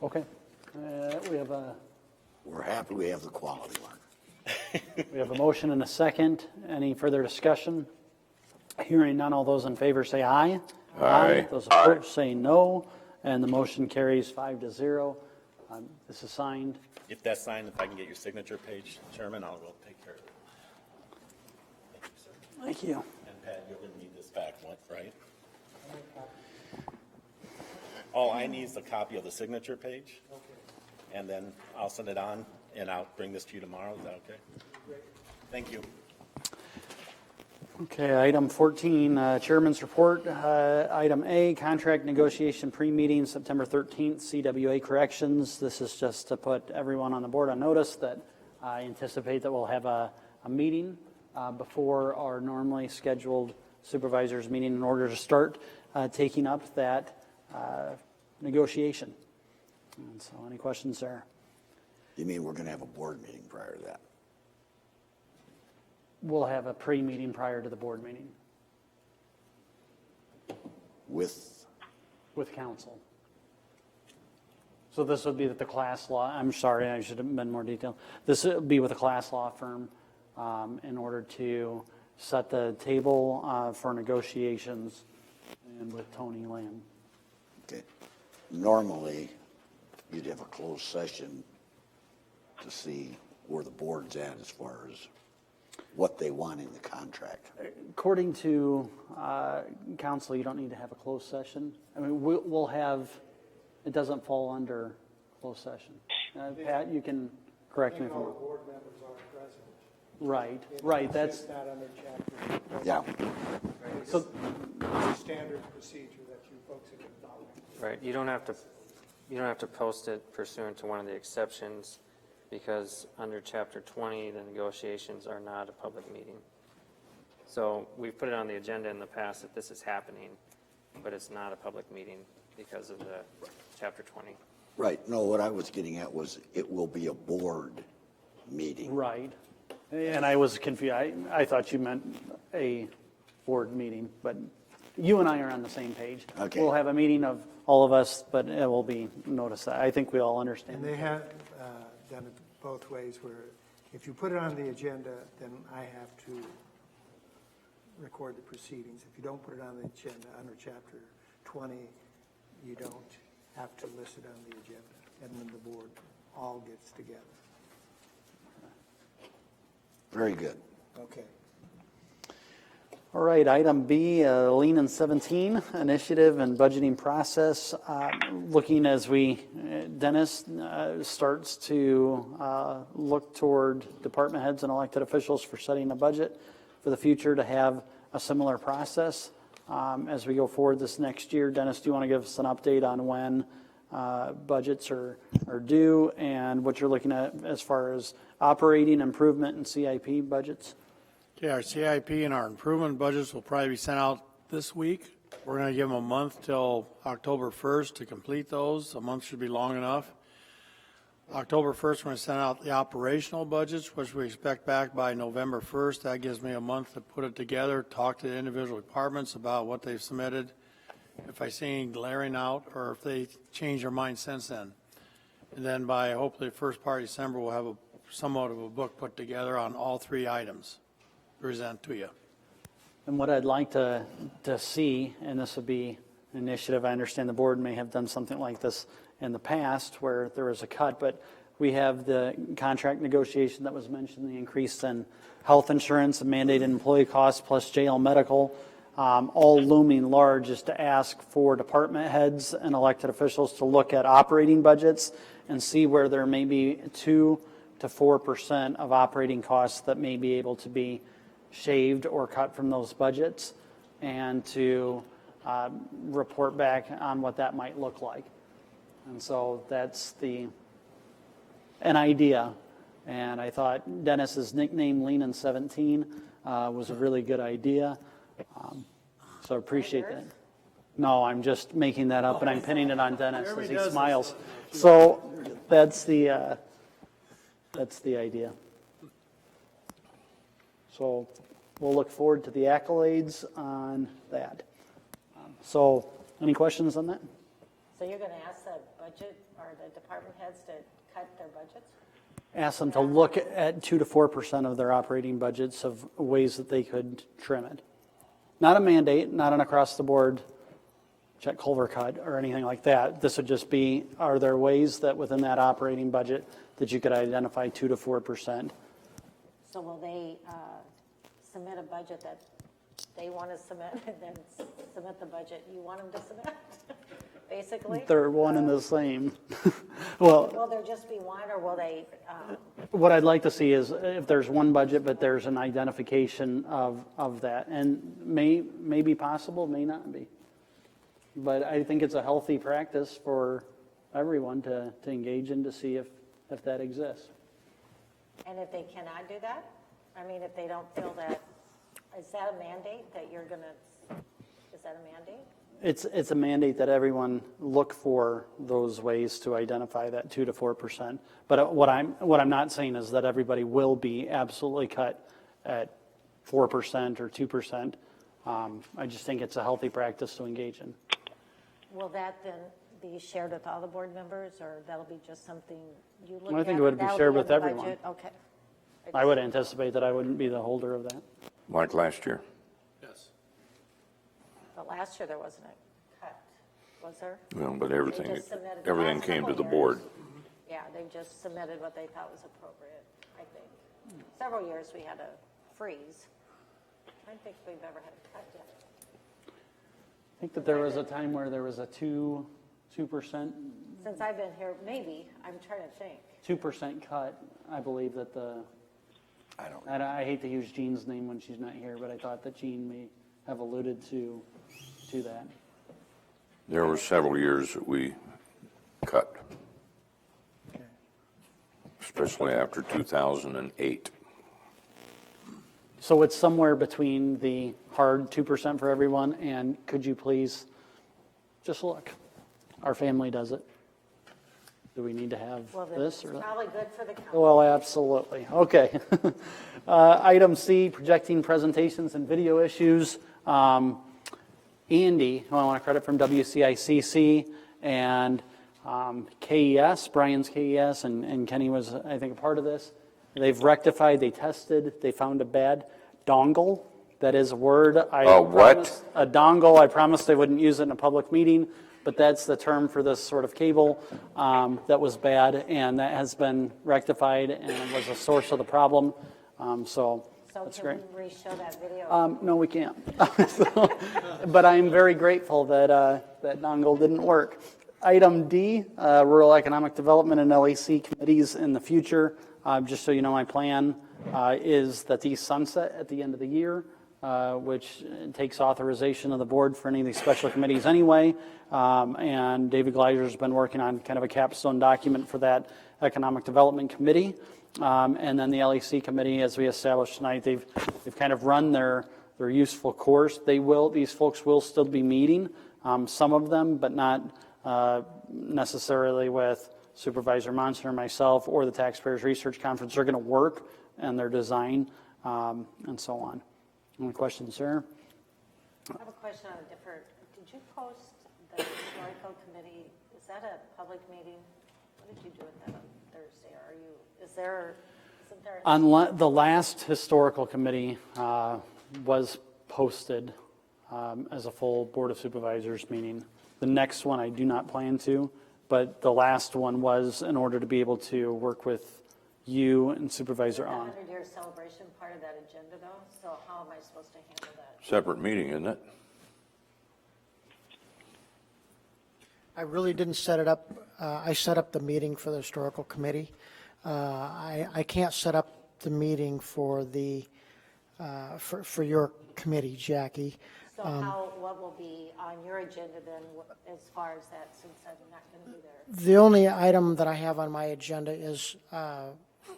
Okay. We have We're happy we have the quality one. we have a motion and a second. Any further discussion? Hearing none, all those in favor say aye. Aye. Those opposed say no, and the motion carries 5-0. This is signed. If that's signed, if I can get your signature page, Chairman, I'll go take care of it. Thank you, sir. Thank you. And Pat, you're going to need this back, right? All I need is a copy of the signature page. Okay. And then I'll send it on, and I'll bring this to you tomorrow. Is that okay? Great. Thank you. Okay, item 14, Chairman's Report. Item A, contract negotiation pre-meeting, September 13th, CWA Corrections. This is just to put everyone on the board on notice that I anticipate that we'll have a meeting before our normally scheduled supervisors meeting in order to start taking up that negotiation. And so any questions there? You mean we're going to have a board meeting prior to that? We'll have a pre-meeting prior to the board meeting With council. So this would be with the class law, I'm sorry, I should have been more detailed. This would be with a class law firm in order to set the table for negotiations and with Tony Lamb. Okay. Normally, you'd have a closed session to see where the board's at as far as what they want in the contract. According to council, you don't need to have a closed session. I mean, we'll have, it doesn't fall under closed session. Pat, you can correct me if I'm wrong. Board members are present. Right, that's. It's not under chapter. Yeah. So, It's a standard procedure that you folks have been following. Right, you don't have to post it pursuant to one of the exceptions because under Chapter 20, the negotiations are not a public meeting. So we've put it on the agenda in the past that this is happening, but it's not a public meeting because of the Chapter 20. Right. No, what I was getting at was it will be a board meeting. right. And I was confused. I thought you meant a board meeting, but you and I are on the same page. Okay. We'll have a meeting of all of us, but it will be noticed. I think we all understand. And they have, done it both ways, where if you put it on the agenda, then I have to record the proceedings. If you don't put it on the agenda under Chapter 20, you don't have to list it on the agenda, and then the board all gets together. Very good. Okay. All right, item B, Lean in 17 initiative and budgeting process. Looking as Dennis starts to look toward department heads and elected officials for setting a budget for the future to have a similar process as we go forward this next year. Dennis, do you want to give us an update on when budgets are due and what you're looking at as far as operating, improvement, and CIP budgets? Okay, our CIP and our improvement budgets will probably be sent out this week. We're going to give them a month till October 1st to complete those. A month should be long enough. October 1st, we're going to send out the operational budgets, which we expect back by November 1st. That gives me a month to put it together, talk to the individual departments about what they've submitted, if I see any glaring out, or if they change their mind since then. And then by hopefully the first part of December, we'll have somewhat of a book put together on all three items to present to you. And what I'd like to see, and this would be an initiative, I understand the board may have done something like this in the past where there was a cut, but we have the contract negotiation that was mentioned, the increase in health insurance and mandated employee costs plus jail medical, all looming large, is to ask for department heads and elected officials to look at operating budgets and see where there may be 2 to 4% of operating costs that may be able to be shaved or cut from those budgets, and to report back on what that might look like. And so that's an idea. And I thought Dennis's nickname, Lean in 17, was a really good idea. So I appreciate that. No, I'm just making that up, and I'm pinning it on Dennis as he smiles. So that's the idea. So we'll look forward to the accolades on that. So any questions on that? So you're going to ask the budget or the department heads to cut their budgets? Ask them to look at 2 to 4% of their operating budgets of ways that they could trim it. Not a mandate, not an across-the-board check Culver cut or anything like that. This would just be, are there ways that within that operating budget that you could identify 2 to 4%? So will they submit a budget that they want to submit and then submit the budget you want them to submit, basically? They're one and the same. Well, will there just be one, or will they? What I'd like to see is if there's one budget, but there's an identification of that. And may be possible, may not be. But I think it's a healthy practice for everyone to engage in to see if that exists. And if they cannot do that? I mean, if they don't feel that, is that a mandate that you're going to, is that a mandate? It's a mandate that everyone look for those ways to identify that 2 to 4%. But what I'm not saying is that everybody will be absolutely cut at 4% or 2%. I just think it's a healthy practice to engage in. Will that then be shared with all the board members, or that'll be just something you look at? I think it would be shared with everyone. Budget? Okay. I would anticipate that I wouldn't be the holder of that. Like last year. Yes. But last year there wasn't a cut, was there? Well, but They everything just submitted the everything last came to couple the years. board. Yeah, they just submitted what they thought was appropriate, I think. Several years we had a freeze. I don't think we've ever had a cut yet. I think that there was a time where there was a 2%. Since I've been here, maybe. I'm trying to think. 2% cut. I believe that I hate to use Jean's name when she's not here, but I thought that Jean may have alluded to that. There were several years that we cut, especially after 2008. So it's somewhere between the hard 2% for everyone, and could you please just look? Our family does it. Do we need to have this? It's probably good for the company. Well, absolutely. Okay. Item C, projecting presentations and video issues. Andy, who I want to credit from WCICC, and KES, Brian's KES, and Kenny was, I think, a part of this. They've rectified, they tested, they found a bad dongle. That is a word. A dongle. I promised I wouldn't use it in a public meeting, but that's the term for this sort of cable that was bad, and that has been rectified and was a source of the problem. So that's great. Can we re-show that video? No, we can't. But I'm very grateful that that dongle didn't work. Item D, Rural Economic Development and LAC committees in the future. Just so you know, my plan is that these sunset at the end of the year, which takes authorization of the board for any of these special committees anyway. And David Gleiser's been working on kind of a capstone document for that Economic Development Committee. And then the LAC committee, as we established tonight, they've kind of run their useful course. These folks will still be meeting, some of them, but not necessarily with Supervisor Monson or myself or the Taxpayers Research Conference. They're going to work and their design and so on. Any questions, sir? I have a question on a different, did you post the historical committee? Is that a public meeting? What did you do with that on Thursday? Isn't there? On the last historical committee was posted as a full Board of Supervisors meeting. The next one I do not plan to, but the last one was in order to be able to work with you and Supervisor on. Is the 100-year celebration part of that agenda though? So how am I supposed to handle that? Separate meeting, isn't it? I really didn't set it up. I set up the meeting for the historical committee. I can't set up the meeting for the for your committee, Jackie. So what will be on your agenda then as far as that, since I'm not going to be there? The only item that I have on my agenda is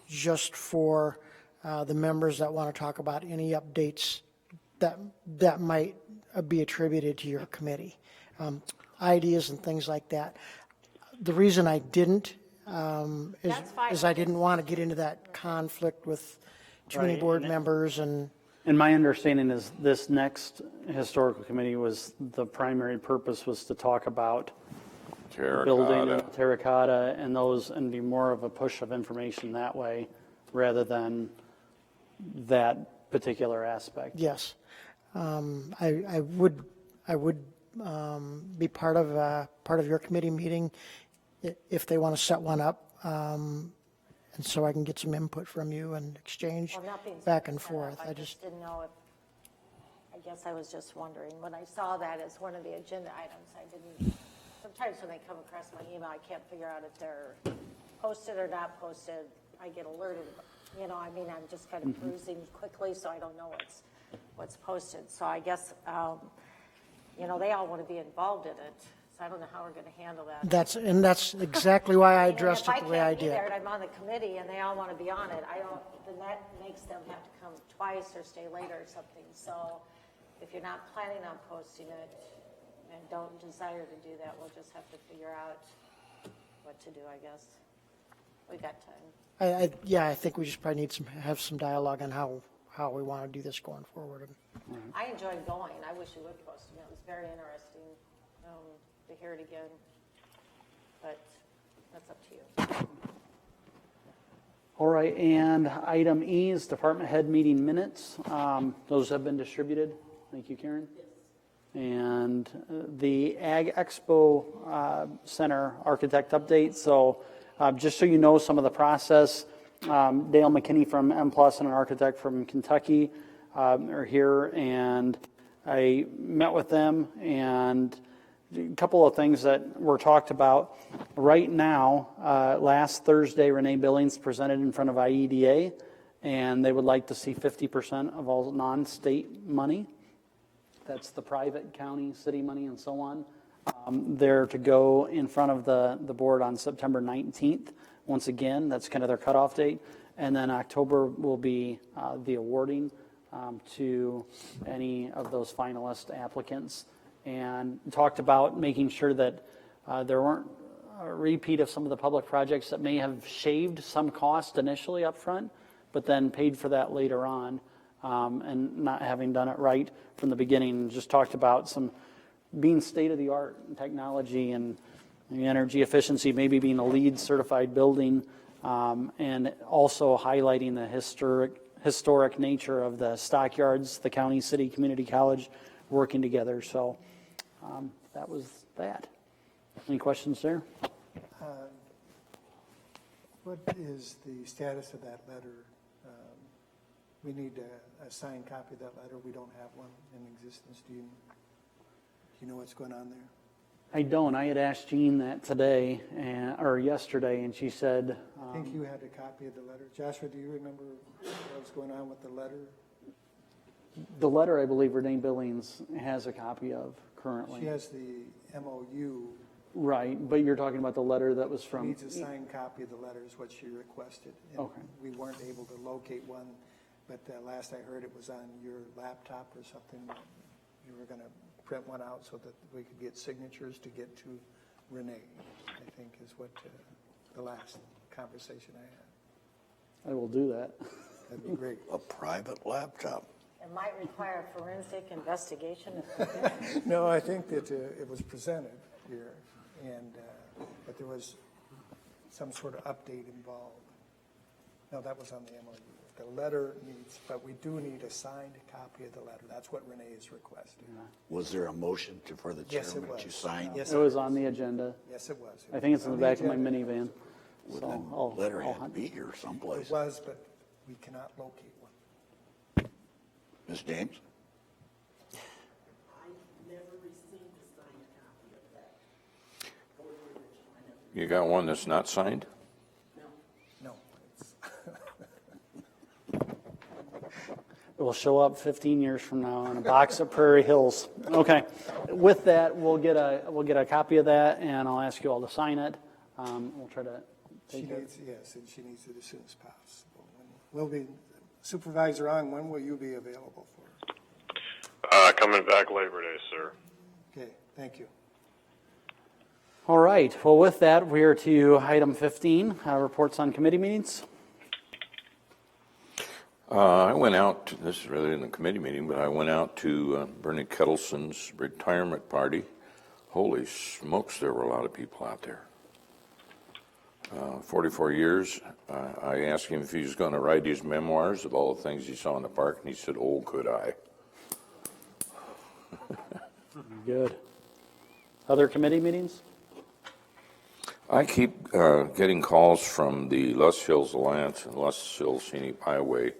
just for the members that want to talk about any updates that might be attributed to your committee, ideas and things like that. The reason I didn't is I didn't want to get into that conflict with too many board members and. And my understanding is this next historical committee was, the primary purpose was to talk about building and terracotta and those, and be more of a push of information that way rather than that particular aspect. Yes. I would be part of your committee meeting if they want to set one up. And so I can get some input from you and exchange back and forth. I just didn't know if, I guess I was just wondering, when I saw that as one of the agenda items, I didn't, sometimes when they come across my email, I can't figure out if they're posted or not posted. I get alerted, I mean, I'm just kind of perusing quickly, so I don't know what's posted. So I guess, they all want to be involved in it. I don't know how we're going to handle that. That's exactly why I addressed it the way I did. If I can't be there and I'm on the committee and they all want to be on it, then that makes them have to come twice or stay later or something. So if you're not planning on posting it and don't desire to do that, we'll just have to figure out what to do, I guess. We've got time. I think we just probably need have some dialogue on how we want to do this going forward. I enjoyed going. I wish you would post it. It was very interesting to hear it again, but that's up to you. All right, and item E is department head meeting minutes. Those have been distributed. Thank you, Karen. Yes. And the Ag Expo Center architect update. So just so you know some of the process, Dale McKinney from M+ and an architect from Kentucky are here, and I met with them, and a couple of things that were talked about. Right now, last Thursday, Renee Billings presented in front of IEDA, and they would like to see 50% of all non-state money. That's the private county, city money, and so on. They're to go in front of the board on September 19th. Once again, that's kind of their cutoff date. And then October will be the awarding to any of those finalist applicants. And talked about making sure that there weren't a repeat of some of the public projects that may have shaved some cost initially up front, but then paid for that later on, and not having done it right from the beginning. Just talked about some being state-of-the-art technology and the energy efficiency maybe being a LEED certified building, and also highlighting the historic nature of the stockyards, the county, city, community college working together. So that was that. Any questions there? What is the status of that letter? We need a signed copy of that letter. We don't have one in existence. Do you know what's going on there? I don't. I had asked Jean that today, or yesterday, and she said... I think you had a copy of the letter. Joshua, do you remember what was going on with the letter? The letter, I believe Renee Billings has a copy of currently. She has the MOU. Right, but you're talking about the letter that was from... Needs a signed copy of the letter is what she requested. And okay. We weren't able to locate one, but last I heard it was on your laptop or something. You were going to print one out so that we could get signatures to get to Renee, I think is what the last conversation I had. I will do that. That'd be great. A private laptop. It might require a forensic investigation. No, I think that it was presented here, and but there was some sort of update involved. No, that was on the MOU. The letter needs, but we do need a signed copy of the letter. That's what Renee is requesting. Was there a motion for the chairman to sign? Yes, it was on the agenda. Yes, it was. I think it's in the back of my minivan. Well, So the letter had to be here someplace. It was, but we cannot locate one. Ms. James? I never received a signed copy of that. You got one that's not signed? No. It will show up 15 years from now on a box at Prairie Hills. Okay. With that, we'll get a copy of that, and I'll ask you all to sign it. We'll try to take it. Yes, and she needs it as soon as possible. We'll be Supervisor Ong. When will you be available for? Coming back Labor Day, sir. Okay, thank you. All right. Well, with that, we are to item 15, reports on committee meetings. I went out, this is really in the committee meeting, but I went out to Bernie Kettleson's retirement party. Holy smokes, there were a lot of people out there. 44 years. I asked him if he was going to write his memoirs of all the things he saw in the park, and he said, "Oh, could I?" Good. Other committee meetings? I keep getting calls from the Lusk Hills Alliance and Lusk Hills Scenic Highway.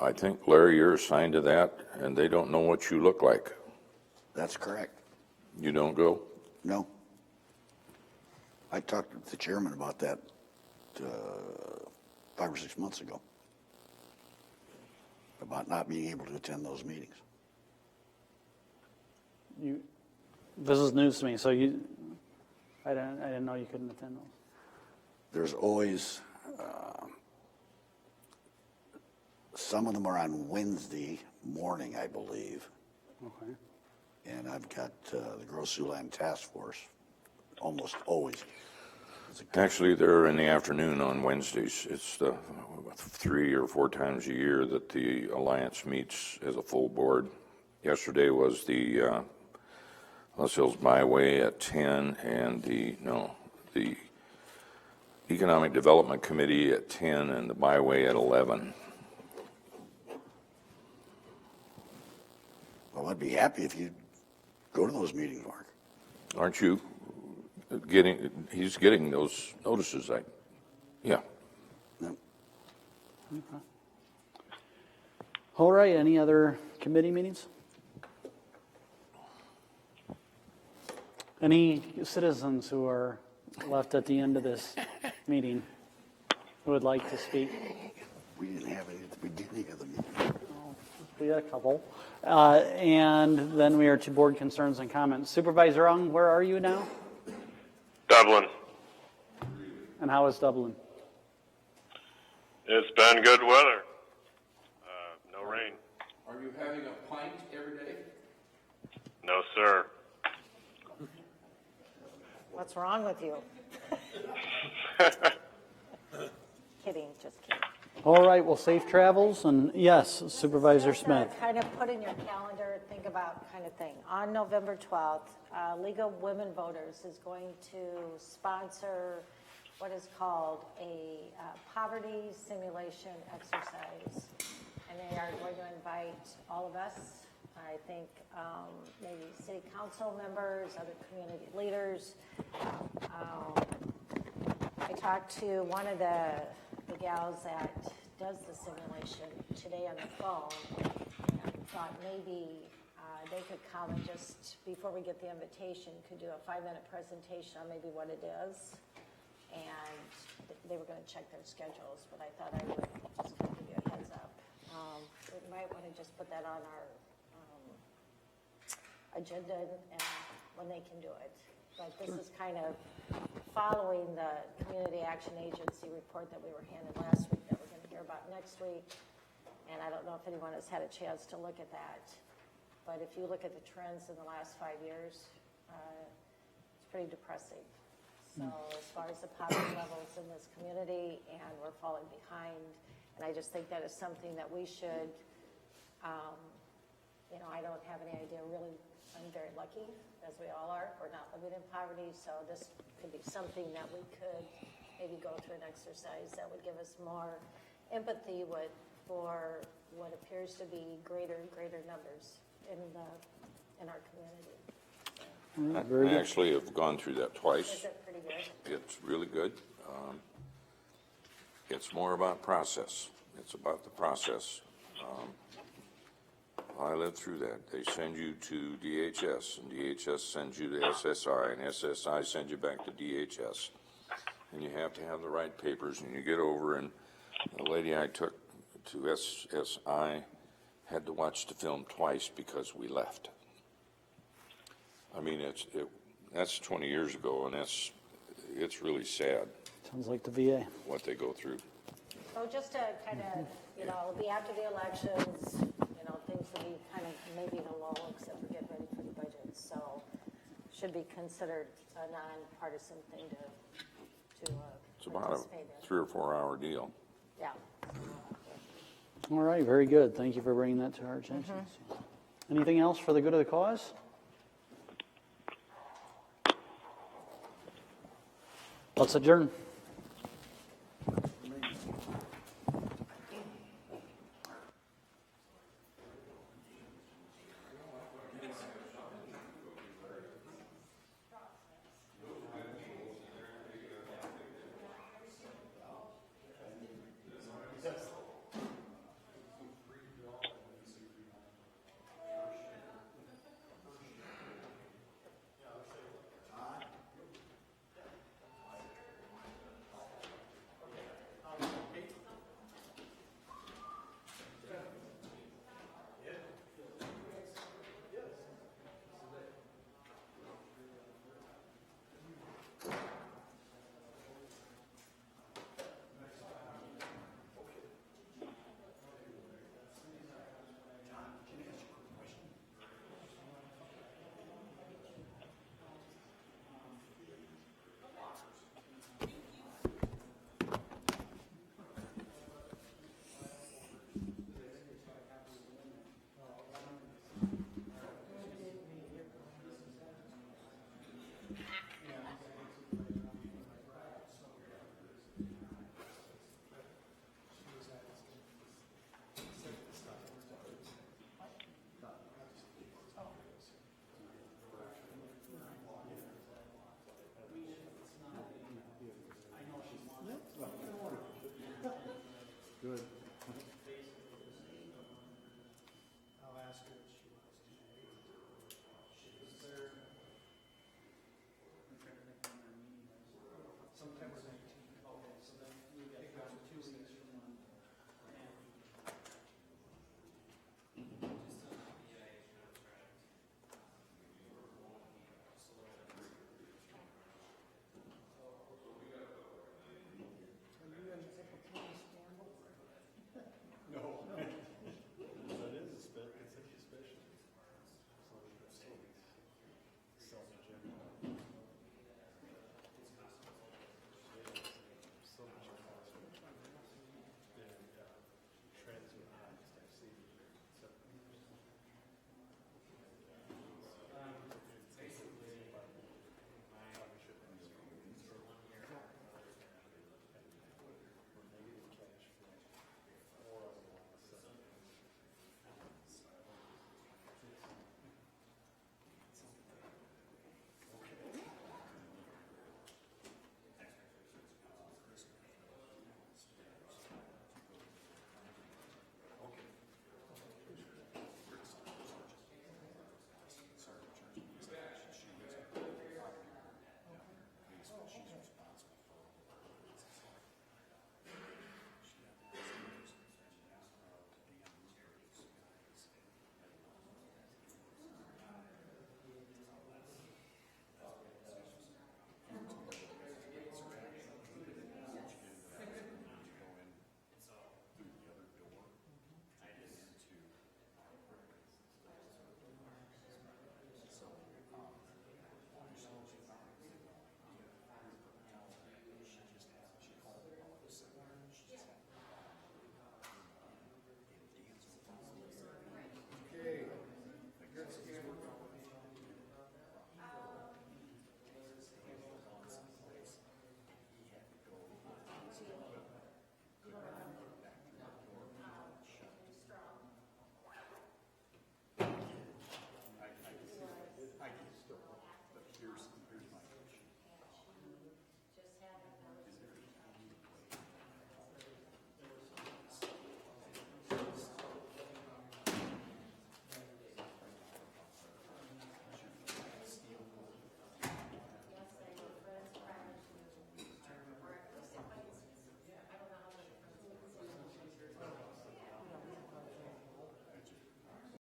I think, Larry, you're assigned to that, and they don't know what you look like. That's correct. You don't go? No. I talked to the chairman about that 5 or 6 months ago, about not being able to attend those meetings. This is news to me, so I didn't know you couldn't attend those. There's always, some of them are on Wednesday morning, I believe. Okay. And I've got the Gross Siouxland Task Force almost always. Actually, they're in the afternoon on Wednesdays. It's 3 or 4 times a year that the Alliance meets as a full board. Yesterday was the Lusk Hills Byway at 10 and the Economic Development Committee at 10 and the Byway at 11. Well, I'd be happy if you'd go to those meetings, Mark. Aren't you he's getting those notices, yeah. No. Okay. All right, any other committee meetings? Any citizens who are left at the end of this meeting who would like to speak? We didn't have any at the beginning of the meeting. We had a couple. And then we are to board concerns and comments. Supervisor Ong, where are you now? Dublin. And how is Dublin? It's been good weather. No rain. Are you having a pint every day? No, sir. What's wrong with you? Kidding, just kidding. All right, well, safe travels, and yes, Supervisor Smith. Kind of put in your calendar, think about kind of thing. On November 12th, League of Women Voters is going to sponsor what is called a poverty simulation exercise. And they are going to invite all of us, I think maybe city council members, other community leaders. I talked to one of the gals that does the simulation today on the phone, and thought maybe they could come and just, before we get the invitation, could do a 5-minute presentation on maybe what it is. And they were going to check their schedules, but I thought I would just kind of give you a heads up. We might want to just put that on our agenda and when they can do it. But this is kind of following the Community Action Agency report that we were handed last week that we're going to hear about next week. And I don't know if anyone has had a chance to look at that. But if you look at the trends in the last 5 years, it's pretty depressing. So as far as the poverty levels in this community, and we're falling behind. And I just think that is something that we should, I don't have any idea really. I'm very lucky, as we all are. We're not living in poverty, so this could be something that we could maybe go through an exercise that would give us more empathy for what appears to be greater and greater numbers in our community. I actually have gone through that twice. Is it pretty good? It's really good. It's more about process. It's about the process. I lived through that. They send you to DHS, and DHS sends you to SSI, and SSI sends you back to DHS. And you have to have the right papers, and you get over, and the lady I took to SSI had to watch the film twice because we left. I mean, that's 20 years ago, and it's really sad. Sounds like the VA. What they go through. So just to kind of, it'll be after the elections, things will be kind of maybe in a lull except for getting ready for the budget. So should be considered a nonpartisan thing to It's about participate a 3 or 4 hour deal. Yeah. All right, very good. Thank you for bringing that to our attention. So, anything else for the good of the cause? Let's adjourn.